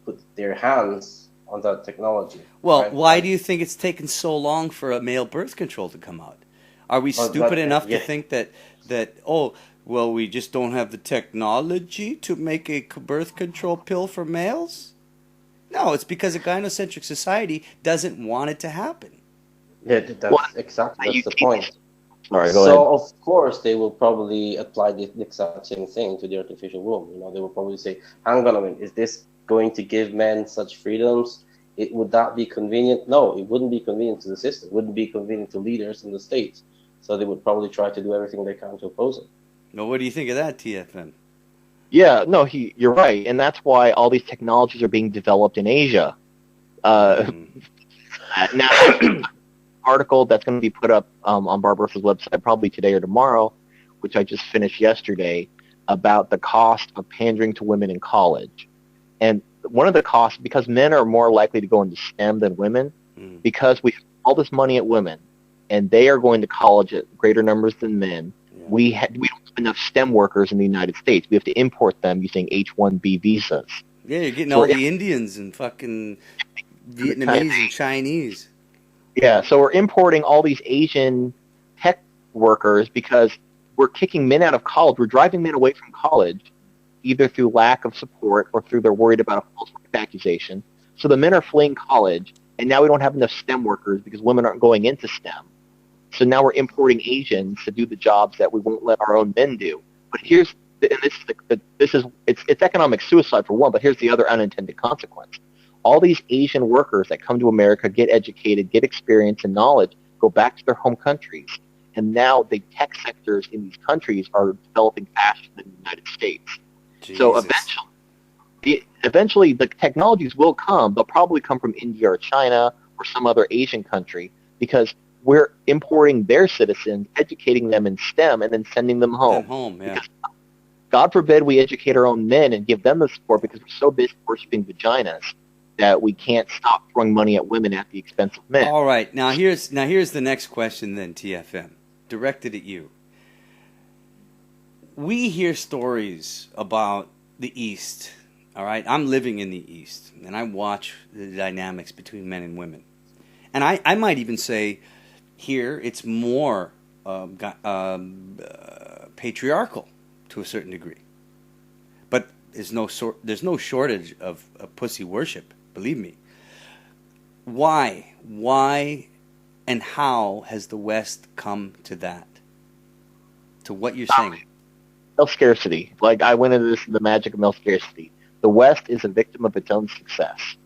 put their hands on that technology. Well, right? Why do you think it's taken so long for a male birth control to come out? Are we stupid enough to think that we just don't have the technology to make a birth control pill for males? No, it's because a gynocentric society doesn't want it to happen. Yeah, that's the point. All right, go ahead. So, of course, they will probably apply the exact same thing to the artificial womb. They will probably say, hang on a minute, is this going to give men such freedoms? Would that be convenient? No, it wouldn't be convenient to the system. It wouldn't be convenient to leaders in the states. So they would probably try to do everything they can to oppose it. Well, what do you think of that, TFM? Yeah, no, you're right. And that's why all these technologies are being developed in Asia. Now, article that's going to be put up on Barbarossa's website probably today or tomorrow, which I just finished yesterday, about the cost of pandering to women in college. And one of the costs, because men are more likely to go into STEM than women, because we have all this money at women, and they are going to college at greater numbers than men, we don't have enough STEM workers in the United States. We have to import them using H-1B visas. Yeah, you're getting all the Indians and fucking Vietnamese and Chinese. Yeah, so we're importing all these Asian tech workers because we're kicking men out of college. We're driving men away from college, either through lack of support or through they're worried about a false rape accusation. So the men are fleeing college, and now we don't have enough STEM workers because women aren't going into STEM. So now we're importing Asians to do the jobs that we won't let our own men do. But it's economic suicide for one, but here's the other unintended consequence. All these Asian workers that come to America, get educated, get experience and knowledge, go back to their home countries, and now the tech sectors in these countries are developing faster than the United States. Jesus. So eventually the technologies will come. They'll probably come from India or China or some other Asian country, because we're importing their citizens, educating them in STEM, and then sending them home. Yeah. Because God forbid we educate our own men and give them the support, because we're so busy worshiping vaginas that we can't stop throwing money at women at the expense of men. All right. Now here's the next question then, TFM, directed at you. We hear stories about the East. All right, I'm living in the East, and I watch the dynamics between men and women. And I might even say here it's more patriarchal to a certain degree. But there's no shortage of pussy worship, believe me. Why and how has the West come to that? To what you're saying? Male scarcity. Like, I went into this, the magic of male scarcity. The West is a victim of its own success.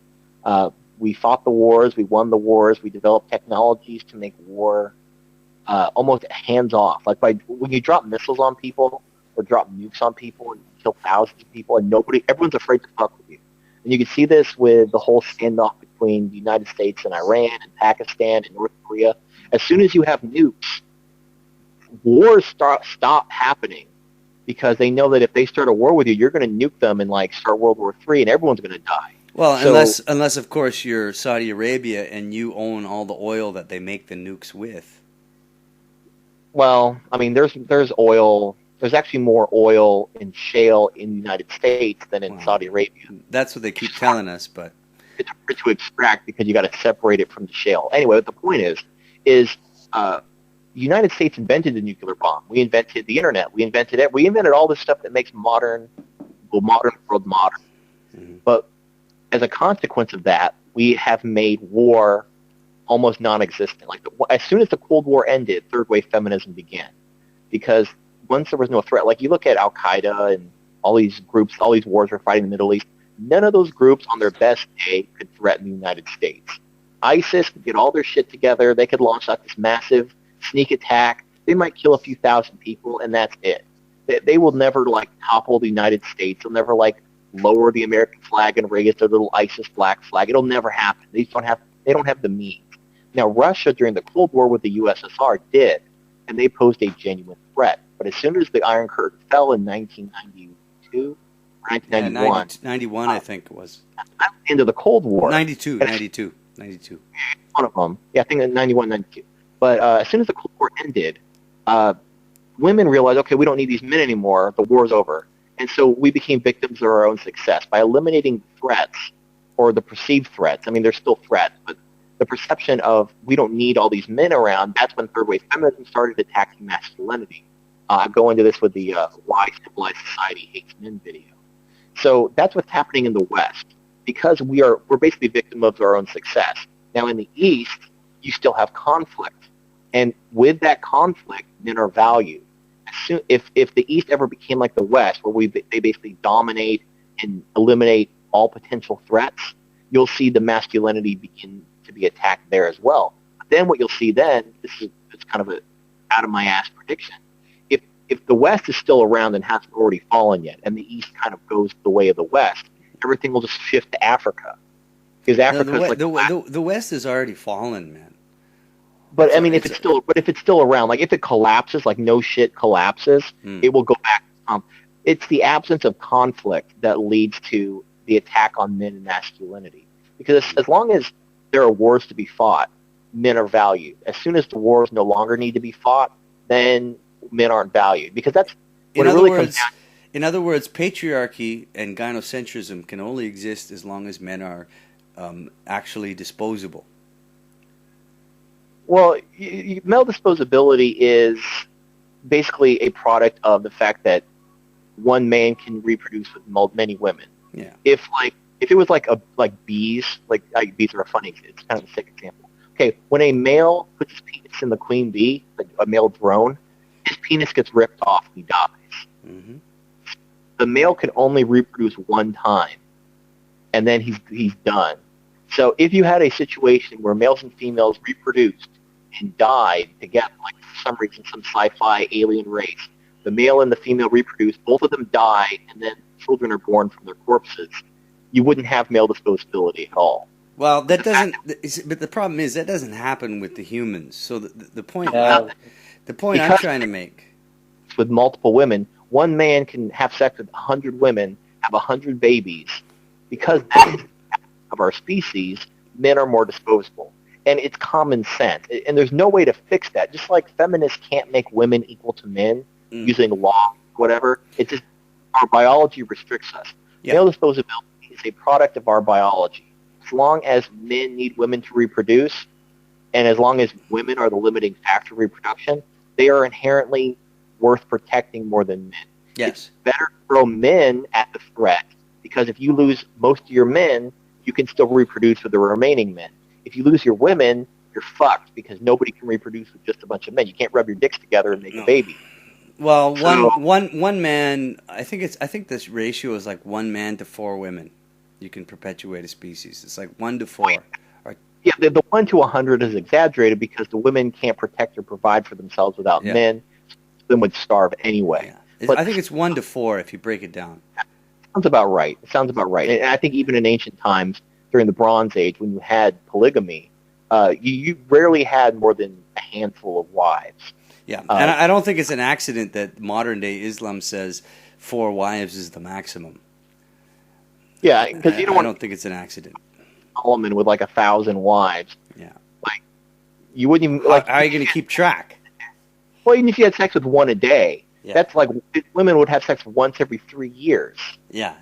We fought the wars, we won the wars, we developed technologies to make war almost hands-off. Like, when you drop missiles on people or drop nukes on people and kill thousands of people, and everyone's afraid to fuck with you. And you can see this with the whole standoff between the United States and Iran and Pakistan and North Korea. As soon as you have nukes, wars stop happening, because they know that if they start a war with you, you're going to nuke them and start World War III, and everyone's going to die. Well, unless of course you're Saudi Arabia and you own all the oil that they make the nukes with. Well, I mean, there's oil. There's actually more oil in shale in the United States than in Saudi Arabia. That's what they keep telling us, but it's hard to extract because you got to separate it from the shale. Anyway, what the point is the United States invented the nuclear bomb. We invented the internet. We invented all this stuff that makes modern world modern. Mm-hmm. But as a consequence of that, we have made war almost non-existent. As soon as the Cold War ended, third wave feminism began, because once there was no threat, like you look at Al Qaeda and all these groups, all these wars we're fighting in the Middle East. None of those groups on their best day could threaten the United States. ISIS could get all their shit together. They could launch this massive sneak attack. They might kill a few thousand people, and that's it. They will never topple the United States. They'll never lower the American flag and raise their little ISIS black flag. It'll never happen. They don't have the means. Now, Russia during the Cold War with the USSR did, and they posed a genuine threat. But as soon as the Iron Curtain fell in 1992 or 1991, 91 I think it was. Into the Cold War. 92. One of them. Yeah, I think 91, 92. But as soon as the Cold War ended, women realized, okay, we don't need these men anymore. The war's over. And so we became victims of our own success. By eliminating threats, or the perceived threats, I mean, there's still threats, but the perception of we don't need all these men around, that's when third wave feminism started attacking masculinity. I go into this with the Why Civilized Society Hates Men video. So that's what's happening in the West, because we're basically victims of our own success. Now in the East, you still have conflict. And with that conflict, men are valued. If the East ever became like the West, where they basically dominate and eliminate all potential threats, you'll see the masculinity begin to be attacked there as well. But then what you'll see then, it's kind of a out of my ass prediction. If the West is still around and hasn't already fallen yet, and the East kind of goes the way of the West, everything will just shift to Africa. Because Africa the West has already fallen, man. But I mean, if it's still around, if it collapses, no shit collapses, it will go back. It's the absence of conflict that leads to the attack on men and masculinity. Because as long as there are wars to be fought, men are valued. As soon as the wars no longer need to be fought, then men aren't valued. Because that's what it really comes down to. In other words, patriarchy and gynocentrism can only exist as long as men are actually disposable. Well, male disposability is basically a product of the fact that one man can reproduce with many women. Yeah. If it was like bees, bees are a funny, it's kind of a sick example. Okay, when a male puts his penis in the queen bee, a male drone, his penis gets ripped off and he dies. Mm-hmm. The male can only reproduce one time, and then he's done. So if you had a situation where males and females reproduced and died together, like for some reason, some sci-fi alien race, the male and the female reproduce, both of them die, and then children are born from their corpses, you wouldn't have male disposability at all. Well, that doesn't. But the problem is that doesn't happen with the humans. So the point, the point I'm trying to make, with multiple women, one man can have sex with 100 women, have 100 babies, because of our species, men are more disposable, and it's common sense. And there's no way to fix that. Just like feminists can't make women equal to men using law, whatever. It's just our biology restricts us. Yeah. Male disposability is a product of our biology. As long as men need women to reproduce, and as long as women are the limiting factor of reproduction, they are inherently worth protecting more than men. Yes. It's better to throw men at the threat, because if you lose most of your men, you can still reproduce with the remaining men. If you lose your women, you're fucked, because nobody can reproduce with just a bunch of men. You can't rub your dicks together and make a baby. Well, one man. I think this ratio is like 1 man to 4 women. You can perpetuate a species. It's like 1 to 4. Yeah, the 1 to 100 is exaggerated because the women can't protect or provide for themselves without men. So them would starve anyway. Yeah. But I think it's 1 to 4 if you break it down. Sounds about right. It sounds about right. And I think even in ancient times, during the Bronze Age, when you had polygamy, you rarely had more than a handful of wives. Yeah, and I don't think it's an accident that modern-day Islam says 4 wives is the maximum. Yeah, because you don't want. I don't think it's an accident. Solomon with like 1,000 wives. Yeah, like you wouldn't even. How are you going to keep track? Well, even if you had sex with 1 a day, that's like women would have sex once every 3 years. Yeah.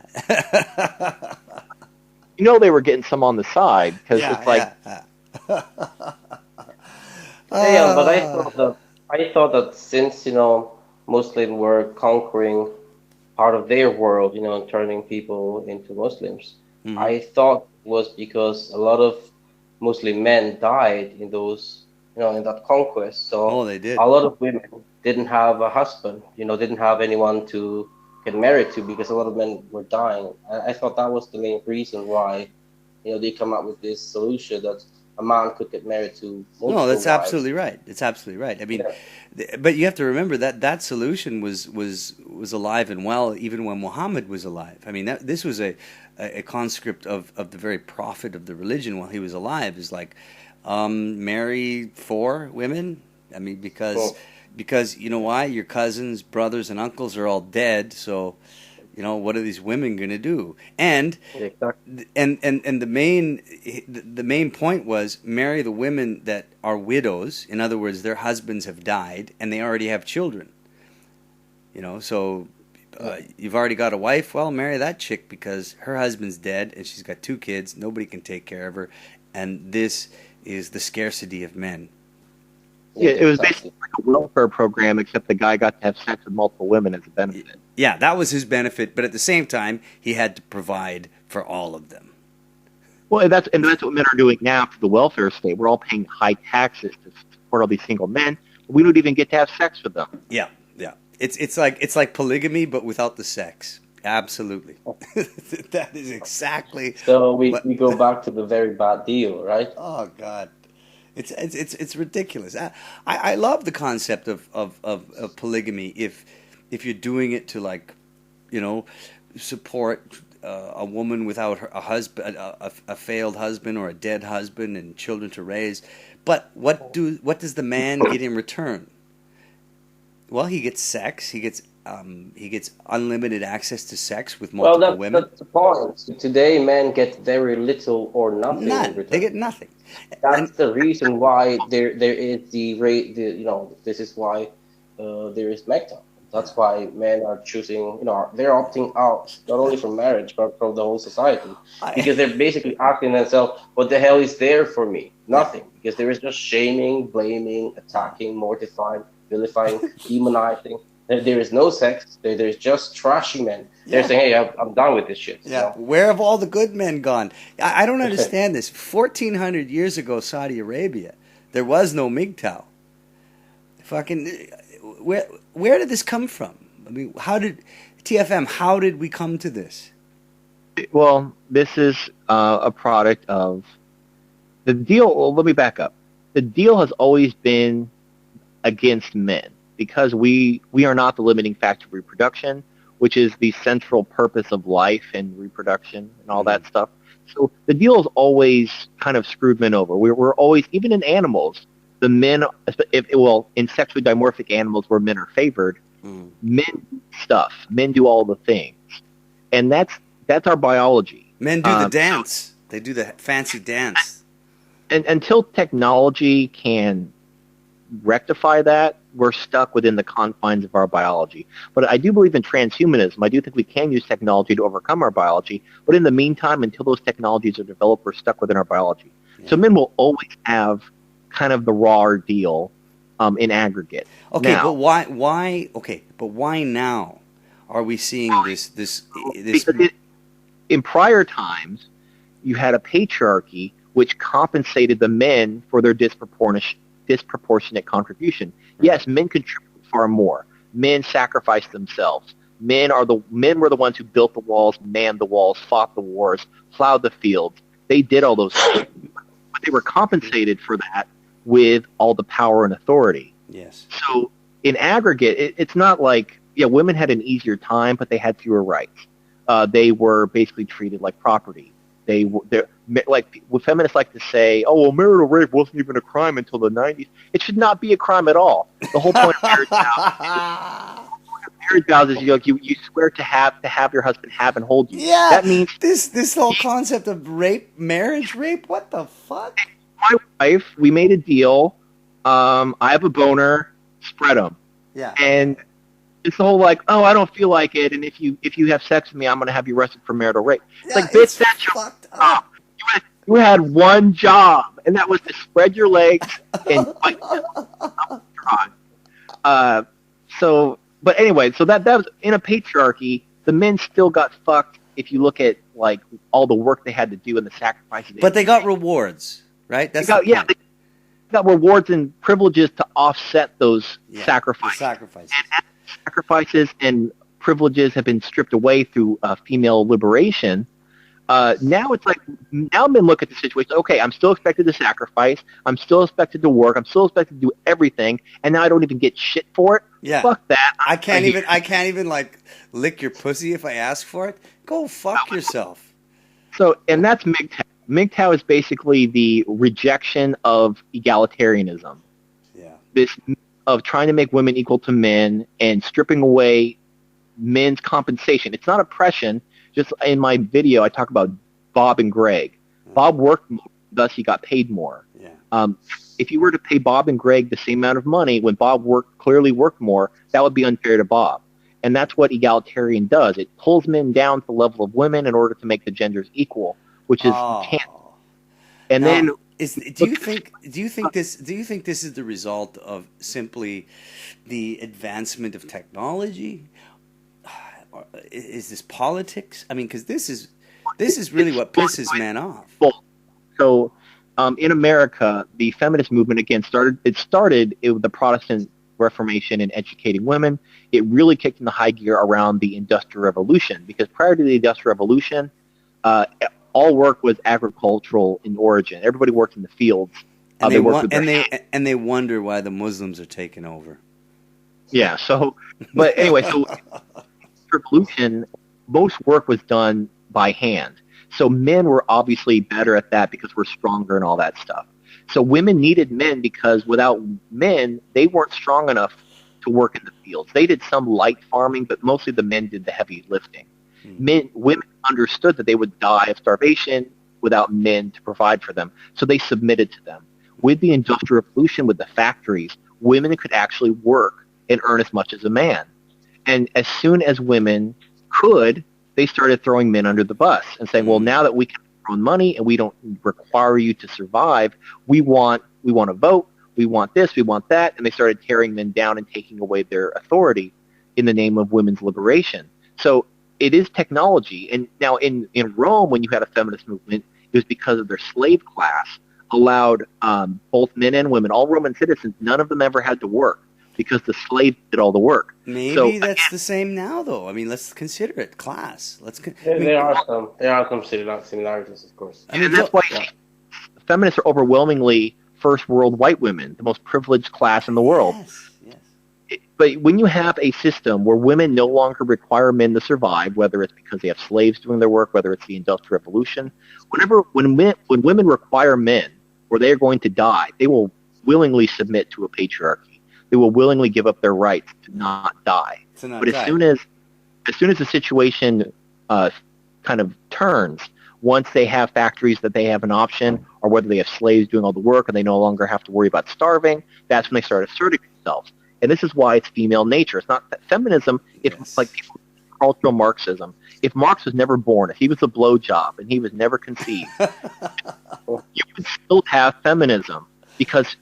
You know they were getting some on the side because it's like. Yeah, but I thought that since Muslims were conquering part of their world, and turning people into Muslims, I thought it was because a lot of Muslim men died in those, in that conquest. So they did. A lot of women didn't have a husband, didn't have anyone to get married to because a lot of men were dying. I thought that was the main reason why, they come up with this solution that a man could get married to multiple No, that's wives. absolutely right. It's absolutely right. I mean, but you have to remember that solution was alive and well even when Muhammad was alive. I mean, this was a conscript of the very prophet of the religion while he was alive. Is like marry 4 women. I mean, because you know why? Your cousins, brothers, and uncles are all dead. So, what are these women going to do? And and the main point was marry the women that are widows. In other words, their husbands have died and they already have children. So you've already got a wife. Well, marry that chick because her husband's dead and she's got 2 kids. Nobody can take care of her, and this is the scarcity of men. Yeah, it was basically like a welfare program, except the guy got to have sex with multiple women as a benefit. Yeah, that was his benefit, but at the same time, he had to provide for all of them. Well, that's what men are doing now for the welfare state. We're all paying high taxes to support all these single men. But we don't even get to have sex with them. Yeah. It's like polygamy, but without the sex. Absolutely. That is exactly. So we go back to the very bad deal, right? Oh God. It's ridiculous. I love the concept of polygamy if you're doing it to support a woman without a husband, a failed husband or a dead husband and children to raise. But what does the man get in return? Well, he gets sex. He gets unlimited access to sex with multiple women. That's the point. Today, men get very little or nothing in return. They get nothing. That's the reason why there is the rate. This is why there is MGTOW. That's why men are choosing. They're opting out not only from marriage but from the whole society because they're basically asking themselves, "What the hell is there for me? Nothing." Because there is just shaming, blaming, attacking, mortifying, vilifying, demonizing. There is no sex. There's just trashy men. They're saying, "Hey, I'm done with this shit." Yeah. Where have all the good men gone? I don't understand this. 1,400 years ago, Saudi Arabia, there was no MGTOW. Fucking, where did this come from? I mean, how did we come to this? Well, this is a product of the deal. Well, let me back up. the deal has always been against men because we are not the limiting factor of reproduction, which is the central purpose of life and reproduction and all that stuff. So the deal is always kind of screwed men over. We're always, even in animals, the men, in sexually dimorphic animals where men are favored, men do stuff. Men do all the things. And that's our biology. Men do the dance. They do the fancy dance. And until technology can rectify that, we're stuck within the confines of our biology. But I do believe in transhumanism. I do think we can use technology to overcome our biology. But in the meantime, until those technologies are developed, we're stuck within our biology. Yeah. So men will always have kind of the raw deal in aggregate. Okay, now, but why? Okay, but why now are we seeing this? Because in prior times, you had a patriarchy which compensated the men for their disproportionate contribution. Yes, men contribute far more. Men sacrificed themselves. Men were the ones who built the walls, manned the walls, fought the wars, plowed the fields. They did all those things. But they were compensated for that with all the power and authority. Yes. So in aggregate, it's not like, women had an easier time, but they had fewer rights. They were basically treated like property. They're like what feminists like to say, oh, well, marital rape wasn't even a crime until the 90s. It should not be a crime at all. The whole point of marriage vows is you swear to have your husband have and hold you. Yeah, that means this whole concept of rape, marriage rape. What the fuck? My wife, we made a deal. I have a boner. Spread them. Yeah. And it's the whole like, oh, I don't feel like it, and if you have sex with me, I'm gonna have you arrested for marital rape. It's like, bitch, that's your job. You had one job, and that was to spread your legs and fight. But anyway, so that was in a patriarchy. The men still got fucked. If you look at like all the work they had to do and the sacrifices. But they got rewards, right? They got rewards and privileges to offset those sacrifices. Sacrifices and privileges have been stripped away through female liberation. Now it's like, now men look at the situation, okay, I'm still expected to sacrifice, I'm still expected to work, I'm still expected to do everything, and now I don't even get shit for it? Yeah. Fuck that. I can't even like lick your pussy if I ask for it? Go fuck yourself. So, and that's MGTOW. MGTOW is basically the rejection of egalitarianism. Yeah. This of trying to make women equal to men and stripping away men's compensation. It's not oppression. Just in my video, I talk about Bob and Greg. Bob worked more, thus he got paid more. Yeah. If you were to pay Bob and Greg the same amount of money when Bob clearly worked more, that would be unfair to Bob. And that's what egalitarian does. It pulls men down to the level of women in order to make the genders equal, which is can't. And now, then do you think this is the result of simply the advancement of technology? Is this politics? I mean, because this is really what pisses men off. So, in America, the feminist movement again started with the Protestant Reformation and educating women. It really kicked into high gear around the Industrial Revolution, because prior to the Industrial Revolution, all work was agricultural in origin. Everybody worked in the fields. And they wonder why the Muslims are taking over. Yeah. So, but anyway, so revolution, most work was done by hand. So men were obviously better at that because we're stronger and all that stuff. So women needed men because without men, they weren't strong enough to work in the fields. They did some light farming, but mostly the men did the heavy lifting. Women understood that they would die of starvation without men to provide for them, so they submitted to them. With the Industrial Revolution, with the factories, women could actually work and earn as much as a man. And as soon as women could, they started throwing men under the bus and saying, well, now that we can earn money and we don't require you to survive, we want to vote, we want this, we want that, and they started tearing men down and taking away their authority in the name of women's liberation. So it is technology. And now in Rome, when you had a feminist movement, it was because of their slave class allowed both men and women, all Roman citizens, none of them ever had to work because the slaves did all the work. Maybe that's the same now, though. I mean, let's consider it class. There are some similarities, of course. And that's why feminists are overwhelmingly first world white women, the most privileged class in the world. Yes. But when you have a system where women no longer require men to survive, whether it's because they have slaves doing their work, whether it's the Industrial Revolution, when women require men or they are going to die, they will willingly submit to a patriarchy. They will willingly give up their rights to not die. But as soon as the situation kind of turns, once they have factories that they have an option, or whether they have slaves doing all the work and they no longer have to worry about starving, that's when they start asserting themselves. And this is why it's female nature. It's not that feminism. It's like cultural Marxism. If Marx was never born, if he was a blowjob and he was never conceived, you would still have feminism because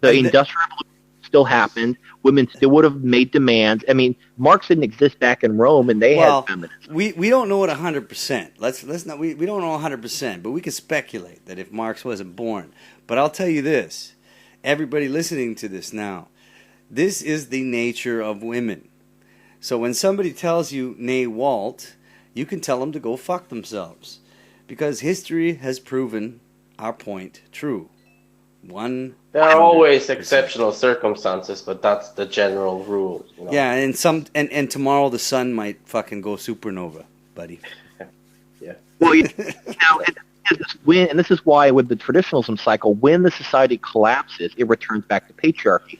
the Industrial Revolution still happened. Women still would have made demands. I mean, Marx didn't exist back in Rome, and they had feminism. We don't know it 100%. Let's not. We don't know 100%, but we can speculate that if Marx wasn't born. But I'll tell you this, everybody listening to this now, this is the nature of women. So when somebody tells you, nay, Walt, you can tell them to go fuck themselves, because history has proven our point true. There are always exceptional circumstances, but that's the general rule. You know? Yeah, and tomorrow the sun might fucking go supernova, buddy. Yeah. Well, and this is why with the traditionalism cycle, when the society collapses, it returns back to patriarchy.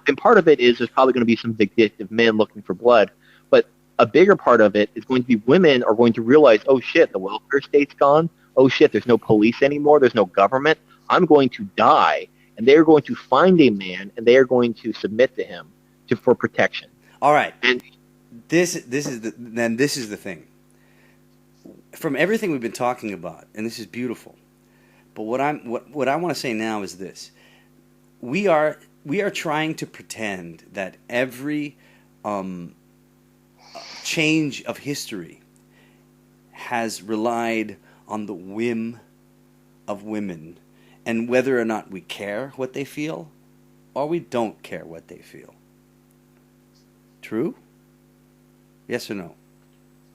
And part of it is there's probably going to be some vindictive men looking for blood, but a bigger part of it is going to be women are going to realize, oh shit, the welfare state's gone. Oh shit, there's no police anymore. There's no government. I'm going to die, and they're going to find a man, and they are going to submit to him for protection. All right, and this is the thing. From everything we've been talking about, and this is beautiful, but what I want to say now is this: we are trying to pretend that every change of history has relied on the whim of women, and whether or not we care what they feel, or we don't care what they feel. True? Yes or no?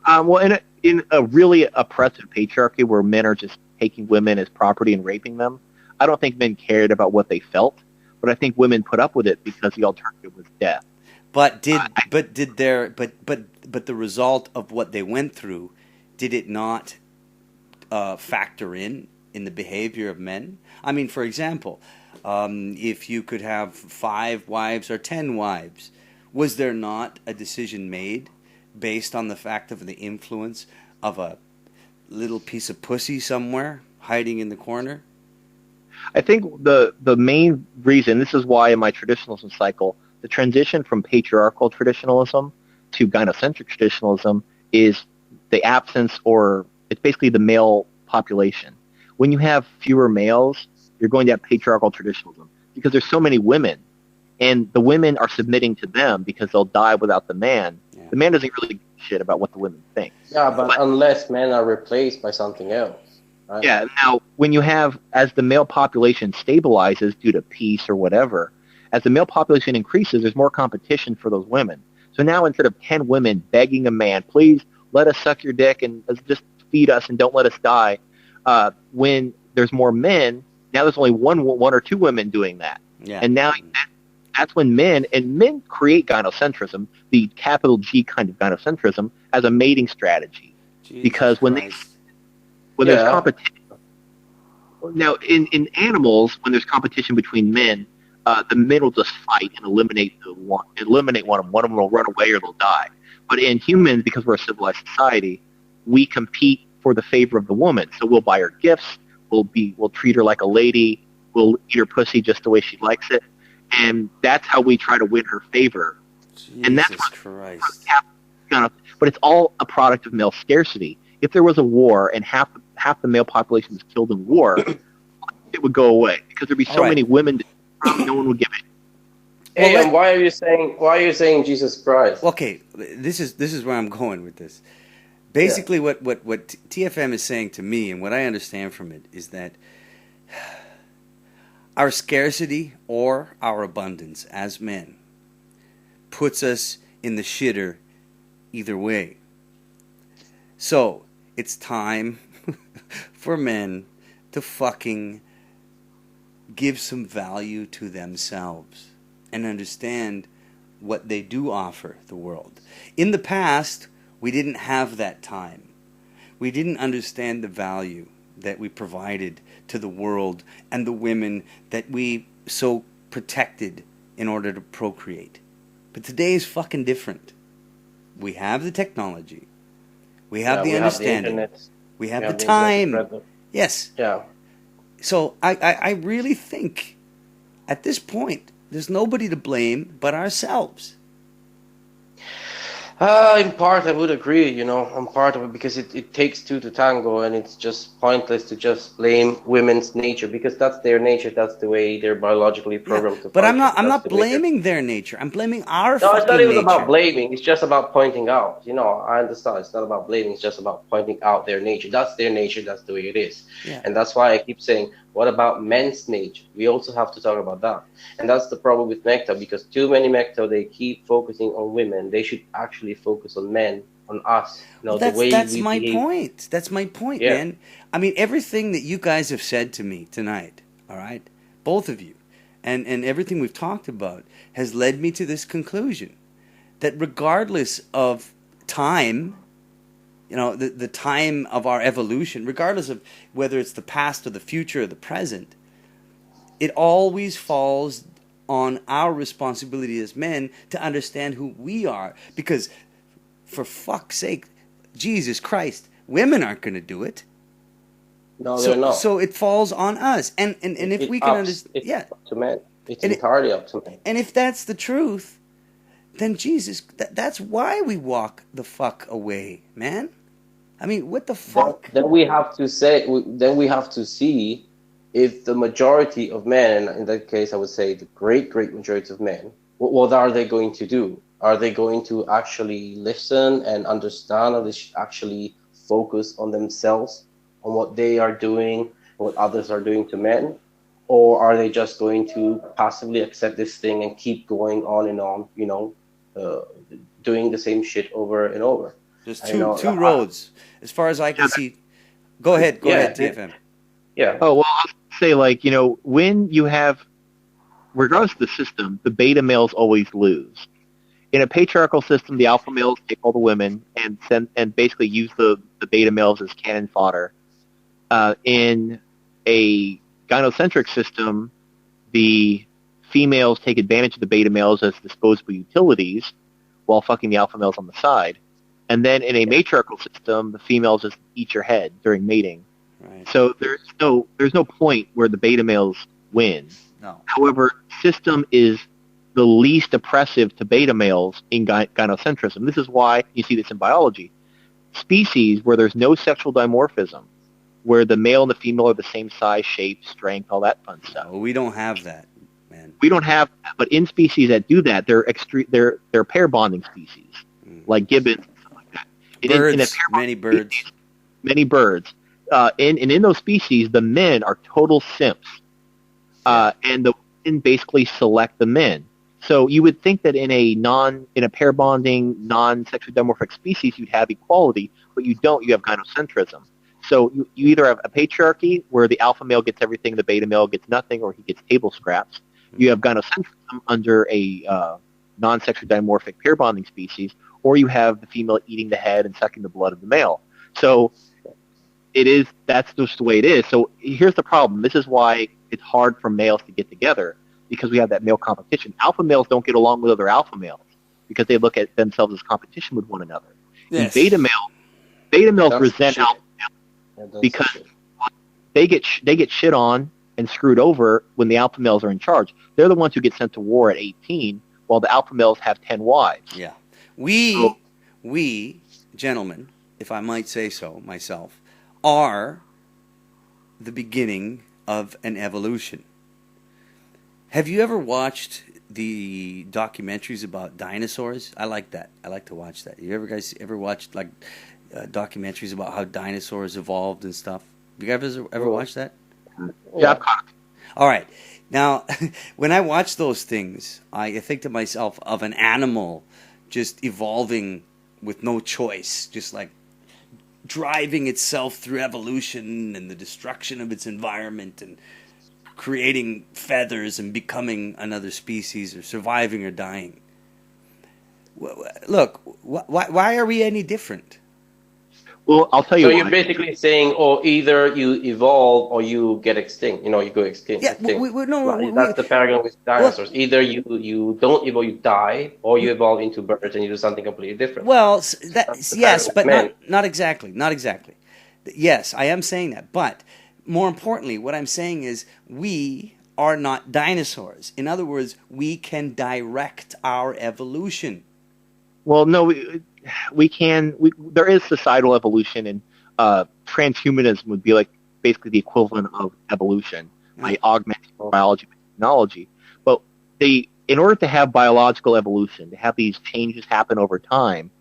Well, in a really oppressive patriarchy where men are just taking women as property and raping them, I don't think men cared about what they felt, but I think women put up with it because the alternative was death. But but the result of what they went through, did it not factor in the behavior of men? I mean, for example, if you could have 5 wives or 10 wives, was there not a decision made based on the fact of the influence of a little piece of pussy somewhere hiding in the corner? I think the main reason, this is why in my traditionalism cycle, the transition from patriarchal traditionalism to gynocentric traditionalism is the absence, or it's basically the male population. When you have fewer males, you're going to have patriarchal traditionalism because there's so many women, and the women are submitting to them because they'll die without the man. Yeah. The man doesn't really give a shit about what the women think. Yeah, but unless men are replaced by something else. Right? Yeah, now when you have, as the male population stabilizes due to peace or whatever, as the male population increases, there's more competition for those women. So now instead of 10 women begging a man, please let us suck your dick and just feed us and don't let us die, when there's more men, now there's only one or two women doing that. Yeah. And now that's when men create gynocentrism, the capital G kind of gynocentrism, as a mating strategy. Jesus because when Christ. there's competition, now in animals, when there's competition between men, the men will just fight and eliminate one of them. One of them will run away or they'll die. But in humans, because we're a civilized society, we compete for the favor of the woman. So we'll buy her gifts. We'll treat her like a lady. We'll eat her pussy just the way she likes it, and that's how we try to win her favor. Jesus and that's Christ. But it's all a product of male scarcity. If there was a war and half the male population was killed in war, it would go away because there'd be so many women. No one would give it. Hey, and why are you saying Jesus Christ? Okay, this is where I'm going with this. Basically, what TFM is saying to me, and what I understand from it, is that our scarcity or our abundance as men puts us in the shitter either way. So it's time for men to fucking give some value to themselves and understand what they do offer the world. In the past, we didn't have that time. We didn't understand the value that we provided to the world and the women that we so protected in order to procreate. But today is fucking different. We have the technology. We have the understanding. We have the time. Yes. Yeah. So I really think at this point there's nobody to blame but ourselves. In part, I would agree, I'm part of it because it takes two to tango, and it's just pointless to just blame women's nature because that's their nature. That's the way they're biologically programmed to But function. I'm not blaming their nature. I'm blaming our No, fucking it's not even nature. about blaming. It's just about pointing out. I understand. It's not about blaming. It's just about pointing out their nature. That's their nature. That's the way it is. Yeah. And that's why I keep saying, what about men's nature? We also have to talk about that. And that's the problem with MGTOW, because too many MGTOW, they keep focusing on women. They should actually focus on men, on us. Well, the way that's we my behave. point. That's my point, Yeah. man. I mean, everything that you guys have said to me tonight, all right, both of you, and everything we've talked about has led me to this conclusion that regardless of time, the time of our evolution, regardless of whether it's the past or the future or the present, it always falls on our responsibility as men to understand who we are. Because, for fuck's sake, Jesus Christ, women aren't going to do it. No, they're not. So it falls on us. And if we can understand... It's up to men. It's entirely up to men. And if that's the truth, then Jesus, that's why we walk the fuck away, man. I mean, what the fuck? Then we have to see if the majority of men, and in that case, I would say the great majority of men, what are they going to do? Are they going to actually listen and understand, or they should actually focus on themselves, on what they are doing, what others are doing to men? Or are they just going to passively accept this thing and keep going on and on, doing the same shit over and over? There's two roads, as far as I can see. Go ahead, TFM. Yeah. Oh, well, I'll say, when you have, regardless of the system, the beta males always lose. In a patriarchal system, the alpha males take all the women and basically use the beta males as cannon fodder. In a gynocentric system, the females take advantage of the beta males as disposable utilities while fucking the alpha males on the side. And then in a matriarchal system, the females just eat your head during mating. Right. So there's no point where the beta males win. No. However, system is the least oppressive to beta males in gynocentrism. This is why you see this in biology. Species where there's no sexual dimorphism, where the male and the female are the same size, shape, strength, all that fun stuff. Well, we don't have that, man. We don't have that, but in species that do that, they're pair bonding species, like gibbons and stuff like that. Many birds. Many birds. In those species, the men are total simps, and the women basically select the men. So you would think that in a pair bonding, non-sexually dimorphic species, you'd have equality, but you don't. You have gynocentrism. So you either have a patriarchy where the alpha male gets everything, the beta male gets nothing, or he gets table scraps. You have gynocentrism under a non-sexually dimorphic pair bonding species, or you have the female eating the head and sucking the blood of the male. So that's just the way it is. So here's the problem. This is why it's hard for males to get together, because we have that male competition. Alpha males don't get along with other alpha males because they look at themselves as competition with one another. Yes. And beta males resent alpha males because they get shit on and screwed over when the alpha males are in charge. They're the ones who get sent to war at 18, while the alpha males have 10 wives. Yeah. We, gentlemen, if I might say so myself, are the beginning of an evolution. Have you ever watched the documentaries about dinosaurs? I like that. I like to watch that. You guys ever watched documentaries about how dinosaurs evolved and stuff? You guys ever watched that? Yeah. All right. Now, when I watch those things, I think to myself of an animal just evolving with no choice, just like driving itself through evolution and the destruction of its environment and creating feathers and becoming another species or surviving or dying. Look, why are we any different? Well, I'll tell you. So why. you're basically saying, either you evolve or you get extinct. You go extinct. Yeah, extinct. no, That's the paragon with dinosaurs. Either you don't evolve, you die, or you evolve into birds and you do something completely different. Well, That's the yes, but paragon of not exactly. Not exactly. Yes, I am saying that. But more importantly, what I'm saying is we are not dinosaurs. In other words, we can direct our evolution. Well, no, we can. There is societal evolution, and transhumanism would be like basically the equivalent of evolution by augmenting biology with technology. But in order to have biological evolution, to have these changes happen over time,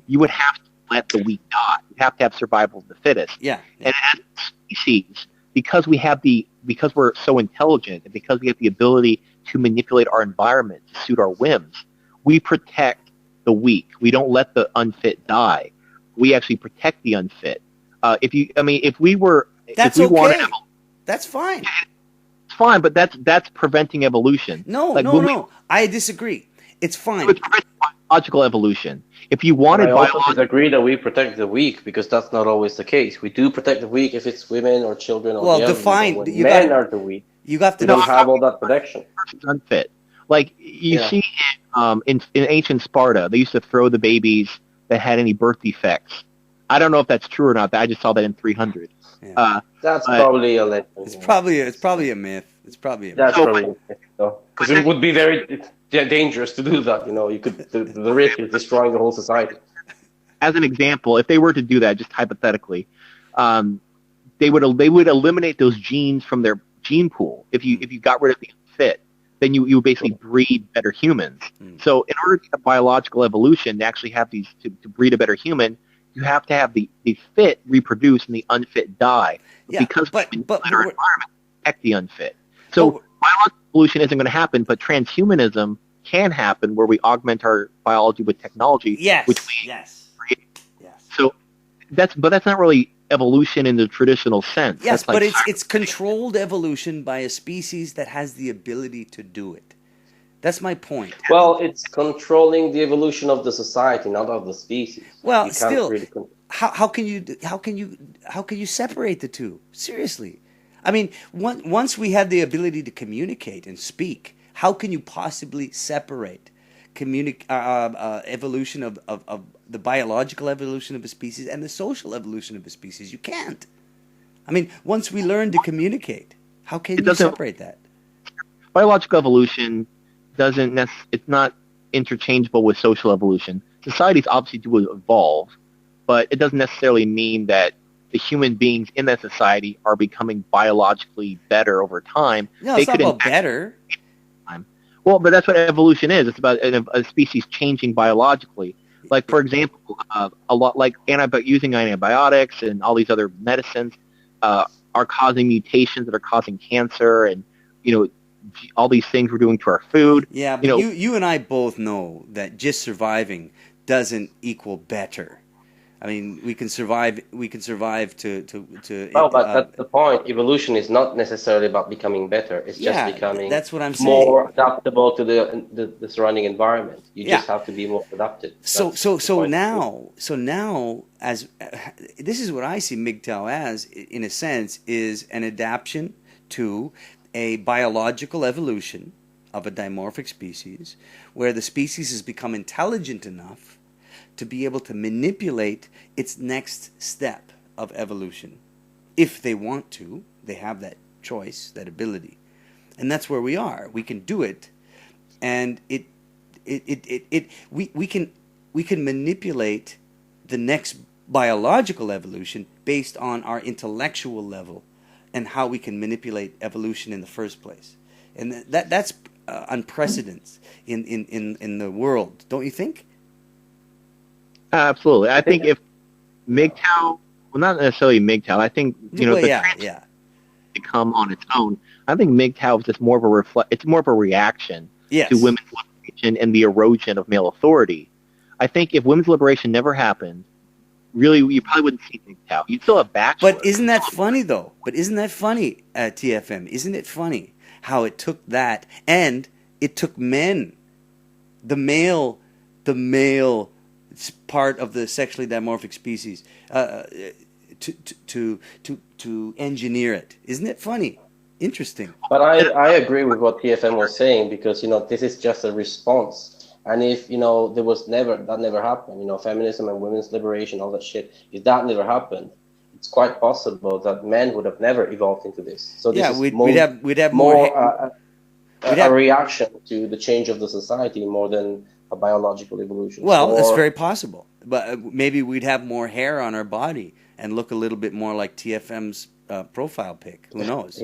you would have to let the weak die. You have to have survival of the fittest. Yeah. And as a species, because we're so intelligent, and because we have the ability to manipulate our environment to suit our whims, we protect the weak. We don't let the unfit die. We actually protect the unfit. If we wanted, that's fine. It's fine, but that's preventing evolution. No. I disagree. It's fine. It's biological evolution. If you wanted, I also disagree that we protect the weak, because that's not always the case. We do protect the weak if it's women or children. Or define. Men are the weak. You have to don't have all that protection. Unfit. Like you see in ancient Sparta, they used to throw the babies that had any birth defects. I don't know if that's true or not. But I just saw that in 300. Yeah. That's probably a legend. It's probably a myth. It's probably a myth. That's probably a myth, though, because it would be very dangerous to do that. You could the risk is destroying the whole society. As an example, if they were to do that, just hypothetically, they would eliminate those genes from their gene pool. If you got rid of the unfit, then you would basically breed better humans. So in order to have biological evolution, to actually have to breed a better human, you have to have the fit reproduce and the unfit die. Yeah, because but our environment protect the unfit. So biological evolution isn't going to happen, but transhumanism can happen, where we augment our biology with technology. Yes. Which we create. Yes. So that's not really evolution in the traditional sense. Yes, but it's controlled evolution by a species that has the ability to do it. That's my point. Well, it's controlling the evolution of the society, not of the species. Well, still, how can you separate the two? Seriously, I mean, once we have the ability to communicate and speak, how can you possibly separate evolution of the biological evolution of a species and the social evolution of a species? You can't. I mean, once we learn to communicate, how can you separate that? Biological evolution it's not interchangeable with social evolution. Societies obviously do evolve, but it doesn't necessarily mean that the human beings in that society are becoming biologically better over time. No, it's not about better. Well, but that's what evolution is. It's about a species changing biologically. Like, for example, a lot like using antibiotics and all these other medicines are causing mutations that are causing cancer, and all these things we're doing to our food. Yeah, but you and I both know that just surviving doesn't equal better. I mean, we can survive to. Well, but that's the point. Evolution is not necessarily about becoming better. It's just becoming that's what I'm saying. More adaptable to the surrounding environment. You just have to be more adapted. So now, as this is what I see MGTOW as, in a sense, is an adaptation to a biological evolution of a dimorphic species, where the species has become intelligent enough to be able to manipulate its next step of evolution. If they want to, they have that choice, that ability. And that's where we are. We can do it, and we can manipulate the next biological evolution based on our intellectual level and how we can manipulate evolution in the first place. And that's unprecedented in the world, don't you think? Absolutely. I think if MGTOW, well, not necessarily MGTOW, I think to come on its own. I think MGTOW is just more of it's more of a reaction to women's liberation and the erosion of male authority. I think if women's liberation never happened, really, you probably wouldn't see MGTOW. You'd still have bachelors. But isn't that funny, though? But isn't that funny, TFM? Isn't it funny how it took that, and it took men, the male part of the sexually dimorphic species, to engineer it? Isn't it funny? Interesting. But I agree with what TFM was saying, because this is just a response. And if there was never happened, feminism and women's liberation, all that shit, if that never happened, it's quite possible that men would have never evolved into this. So this is we'd have more a reaction to the change of the society more than a biological evolution. Well, it's very possible, but maybe we'd have more hair on our body and look a little bit more like TFM's profile pic. Who knows?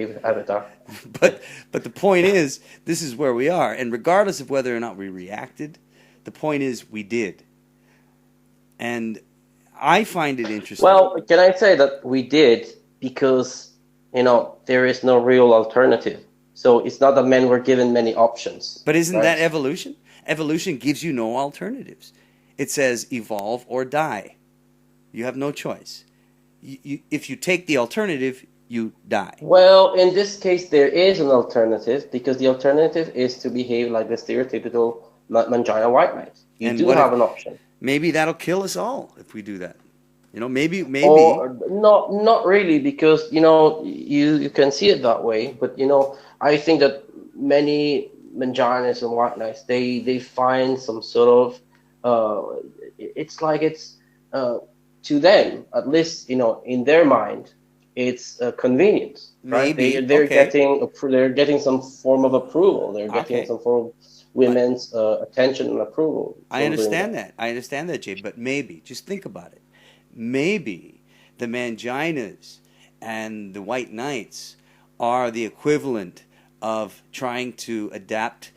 But the point is, this is where we are, and regardless of whether or not we reacted, the point is we did. And I find it interesting. Well, can I say that we did because there is no real alternative. So it's not that men were given many options. But isn't that evolution? Evolution gives you no alternatives. It says evolve or die. You have no choice. If you take the alternative, you die. Well, in this case, there is an alternative, because the alternative is to behave like the stereotypical mangina white knight. You do have an option. Maybe that'll kill us all if we do that. Maybe. Or not really, because you can see it that way. But I think that many manginas and white knights, they find some sort of it's to them, at least, in their mind, it's convenience, right? Maybe. They're getting some form of approval. They're getting some form of women's attention and approval. I understand that. I understand that, Jay. But maybe, just think about it. Maybe the manginas and the white knights are the equivalent of trying to adapt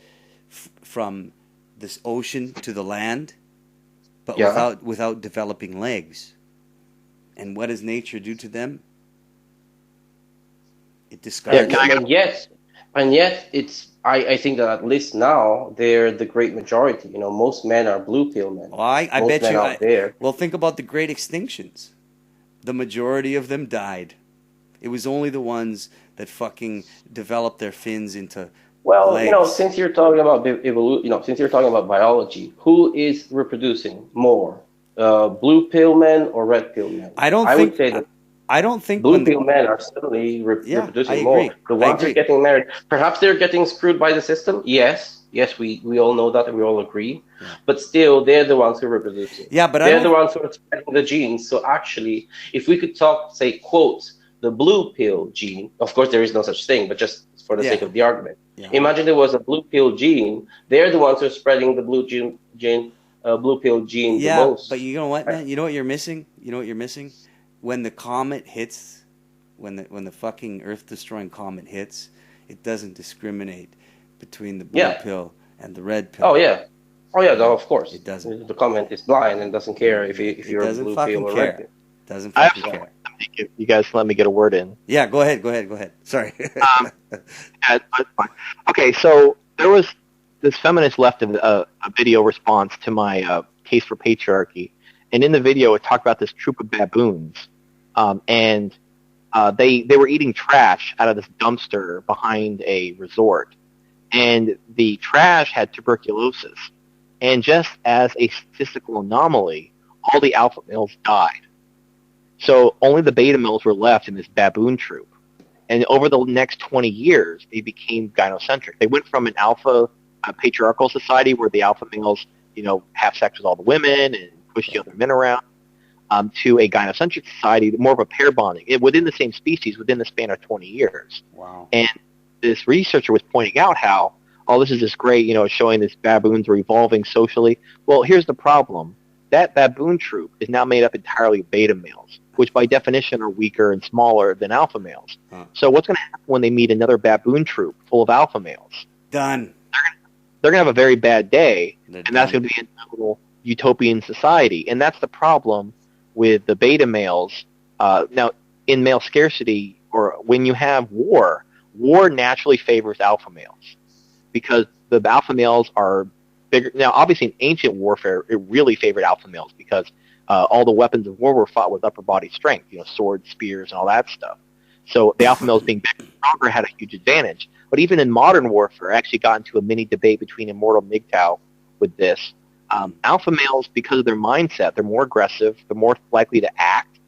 from this ocean to the land, but without developing legs. And what does nature do to them? It discards. And yet, it's. I think that at least now they're the great majority. Most men are blue pill men. Well, I bet you. Well, think about the great extinctions. The majority of them died. It was only the ones that fucking developed their fins into. Well, legs. Since you're talking about since you're talking about biology, who is reproducing more, blue pill men or red pill men? I would say that. I don't think blue pill men are certainly reproducing more. The ones who are getting married, perhaps they're getting screwed by the system. Yes, we all know that and we all agree. Yeah. But still, they're the ones who are reproducing. Yeah, but they're the ones who are spreading the genes. So actually, if we could quote the blue pill gene, of course there is no such thing, but just for the sake of the argument, imagine there was a blue pill gene. They're the ones who are spreading the blue pill gene the most. But you know what, man? You know what you're missing? When the comet hits, when the fucking Earth-destroying comet hits, it doesn't discriminate between the blue pill and the red pill. Oh yeah, no, of course. It doesn't. The comet is blind and doesn't care if you're a blue pill or red pill. Doesn't fucking care. You guys let me get a word in. Yeah, go ahead. Sorry. That's fine. Okay, so there was this feminist left a video response to my case for patriarchy. And in the video, it talked about this troop of baboons, and they were eating trash out of this dumpster behind a resort, and the trash had tuberculosis. And just as a statistical anomaly, all the alpha males died. So only the beta males were left in this baboon troop. And over the next 20 years, they became gynocentric. They went from an alpha patriarchal society where the alpha males, have sex with all the women and push the other men around, to a gynocentric society, more of a pair bonding within the same species within the span of 20 years. Wow. And this researcher was pointing out how, this is just great, showing this baboons are evolving socially. Well, here's the problem. That baboon troop is now made up entirely of beta males, which by definition are weaker and smaller than alpha males. Huh. So what's going to happen when they meet another baboon troop full of alpha males? Done. They're going to have a very bad day, and that's going to be a total utopian society. And that's the problem with the beta males. Now, in male scarcity, or when you have war naturally favors alpha males because the alpha males are bigger. Now, obviously, in ancient warfare, it really favored alpha males because all the weapons of war were fought with upper body strength, swords, spears, and all that stuff. So the alpha males being bigger and stronger had a huge advantage. But even in modern warfare, I actually got into a mini debate between Immortal MGTOW with this. Alpha males, because of their mindset, they're more aggressive, they're more likely to act,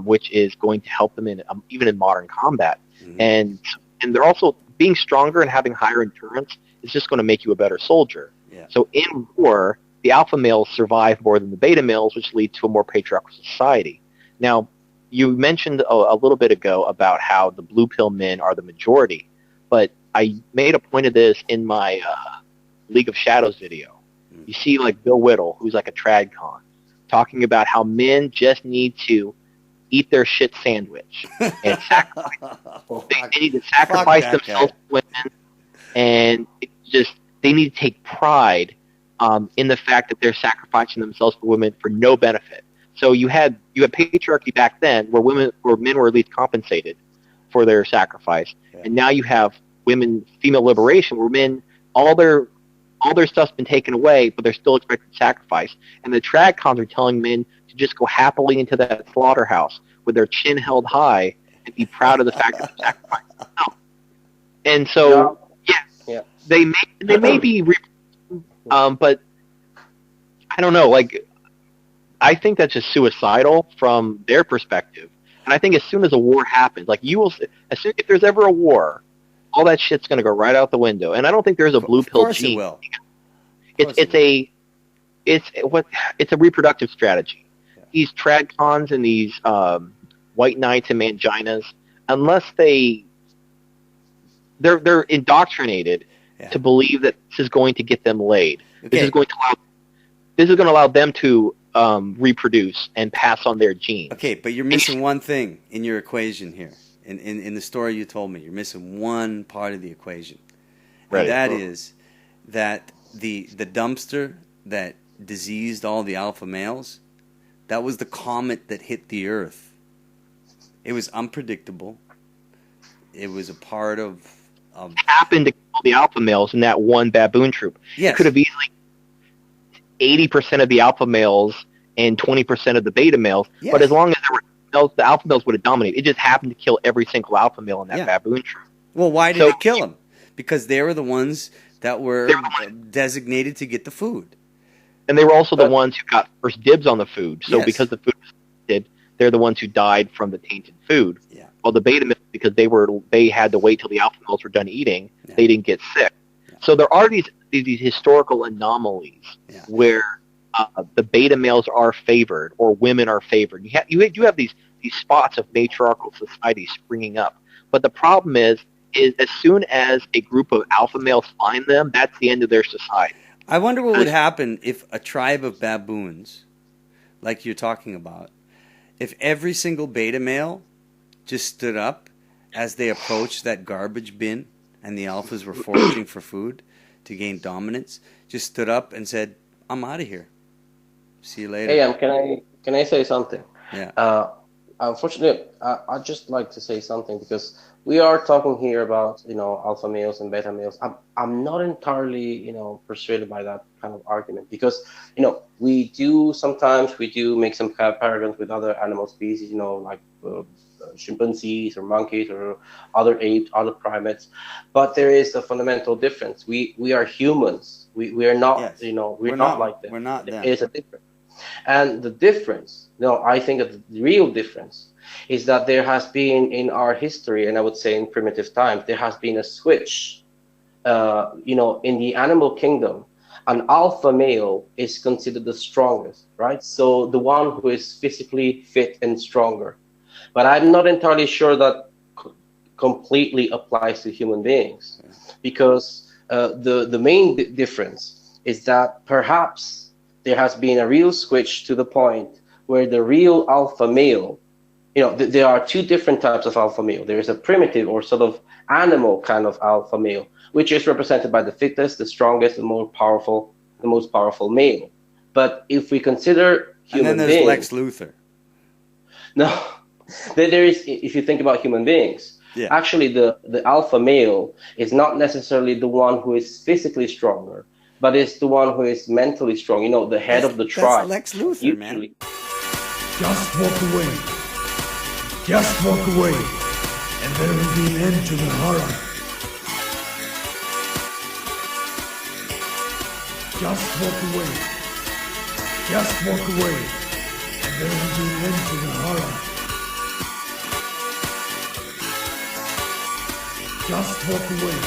which is going to help them in even in modern combat. Mm-hmm. And they're also being stronger and having higher endurance is just going to make you a better soldier. Yeah. So in war, the alpha males survive more than the beta males, which leads to a more patriarchal society. Now, you mentioned a little bit ago about how the blue pill men are the majority, but I made a point of this in my League of Shadows video. You see like Bill Whittle, who's like a tradcon, talking about how men just need to eat their shit sandwich and sacrifice. They need to sacrifice themselves for women, and they need to take pride in the fact that they're sacrificing themselves for women for no benefit. So you had patriarchy back then, where men were at least compensated for their sacrifice, and now you have female liberation, where men all their stuff's been taken away, but they're still expected to sacrifice. And the tradcons are telling men to just go happily into that slaughterhouse with their chin held high and be proud of the fact that they're sacrificing themselves. And so, they may be, but I don't know. Like, I think that's just suicidal from their perspective. And I think as soon as a war happens, like if there's ever a war, all that shit's going to go right out the window. And I don't think there's a blue pill gene. Of course it will. It's a reproductive strategy. Yeah. These tradcons and these white knights and manginas, unless they're indoctrinated to believe that this is going to get them laid. Okay. This is going to allow them to reproduce and pass on their genes. Okay, but you're missing one thing in your equation here. In the story you told me, you're missing one part of the equation. And that is that the dumpster that diseased all the alpha males, that was the comet that hit the earth. It was unpredictable. It was a part of happened to kill the alpha males in that one baboon troop. Yes. It could have easily 80% of the alpha males and 20% of the beta males, but as long as there were the alpha males would have dominated. It just happened to kill every single alpha male in that baboon troop. Well, why did it kill them? Because they were the ones that were designated to get the food. And they were also the ones who got first dibs on the food. So because the food was tainted, they're the ones who died from the tainted food. Yeah. Well, the beta males, because they had to wait till the alpha males were done eating, they didn't get sick. Yeah. So there are these historical anomalies where the beta males are favored or women are favored. You do have these spots of matriarchal society springing up. But the problem is as soon as a group of alpha males find them, that's the end of their society. I wonder what would happen if a tribe of baboons, like you're talking about, if every single beta male just stood up as they approached that garbage bin and the alphas were foraging for food to gain dominance, just stood up and said, "I'm out of here. See you later." Ayam, can I say something? Yeah. Unfortunately, I'd just like to say something because we are talking here about alpha males and beta males. I'm not entirely persuaded by that kind of argument because we do make some comparisons with other animal species, like chimpanzees or monkeys or other apes, other primates, but there is a fundamental difference. We are humans. We are not we're not like them. We're not them. There is a difference. And the difference, I think that the real difference is that there has been in our history, and I would say in primitive times, there has been a switch. In the animal kingdom, an alpha male is considered the strongest, right? So the one who is physically fit and stronger. But I'm not entirely sure that completely applies to human beings, because the main difference is that perhaps there has been a real switch to the point where the real alpha male, there are two different types of alpha male. There is a primitive or sort of animal kind of alpha male, which is represented by the fittest, the strongest, the most powerful male. But if we consider human beings, and then there's Lex Luthor. No, there is. If you think about human beings, actually the alpha male is not necessarily the one who is physically stronger, but it's the one who is mentally strong. You know, the head of the tribe. That's Lex Luthor, man. Just walk away. Just walk away, and there will be an end to the horror. Just walk away. Just walk away, and there will be an end to the horror. Just walk away.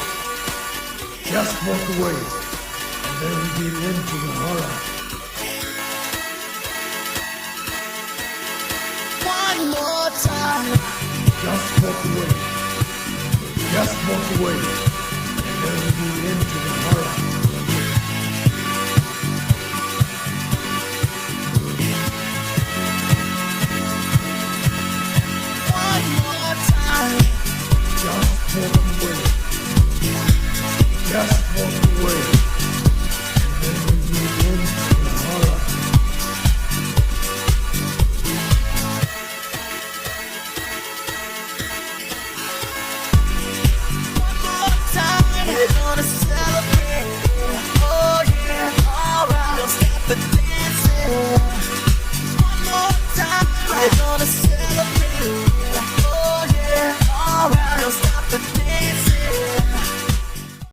Just walk away, and there will be an end to the horror. One more time. Just walk away. Just walk away, and there will be an end to the horror. One more time. Just walk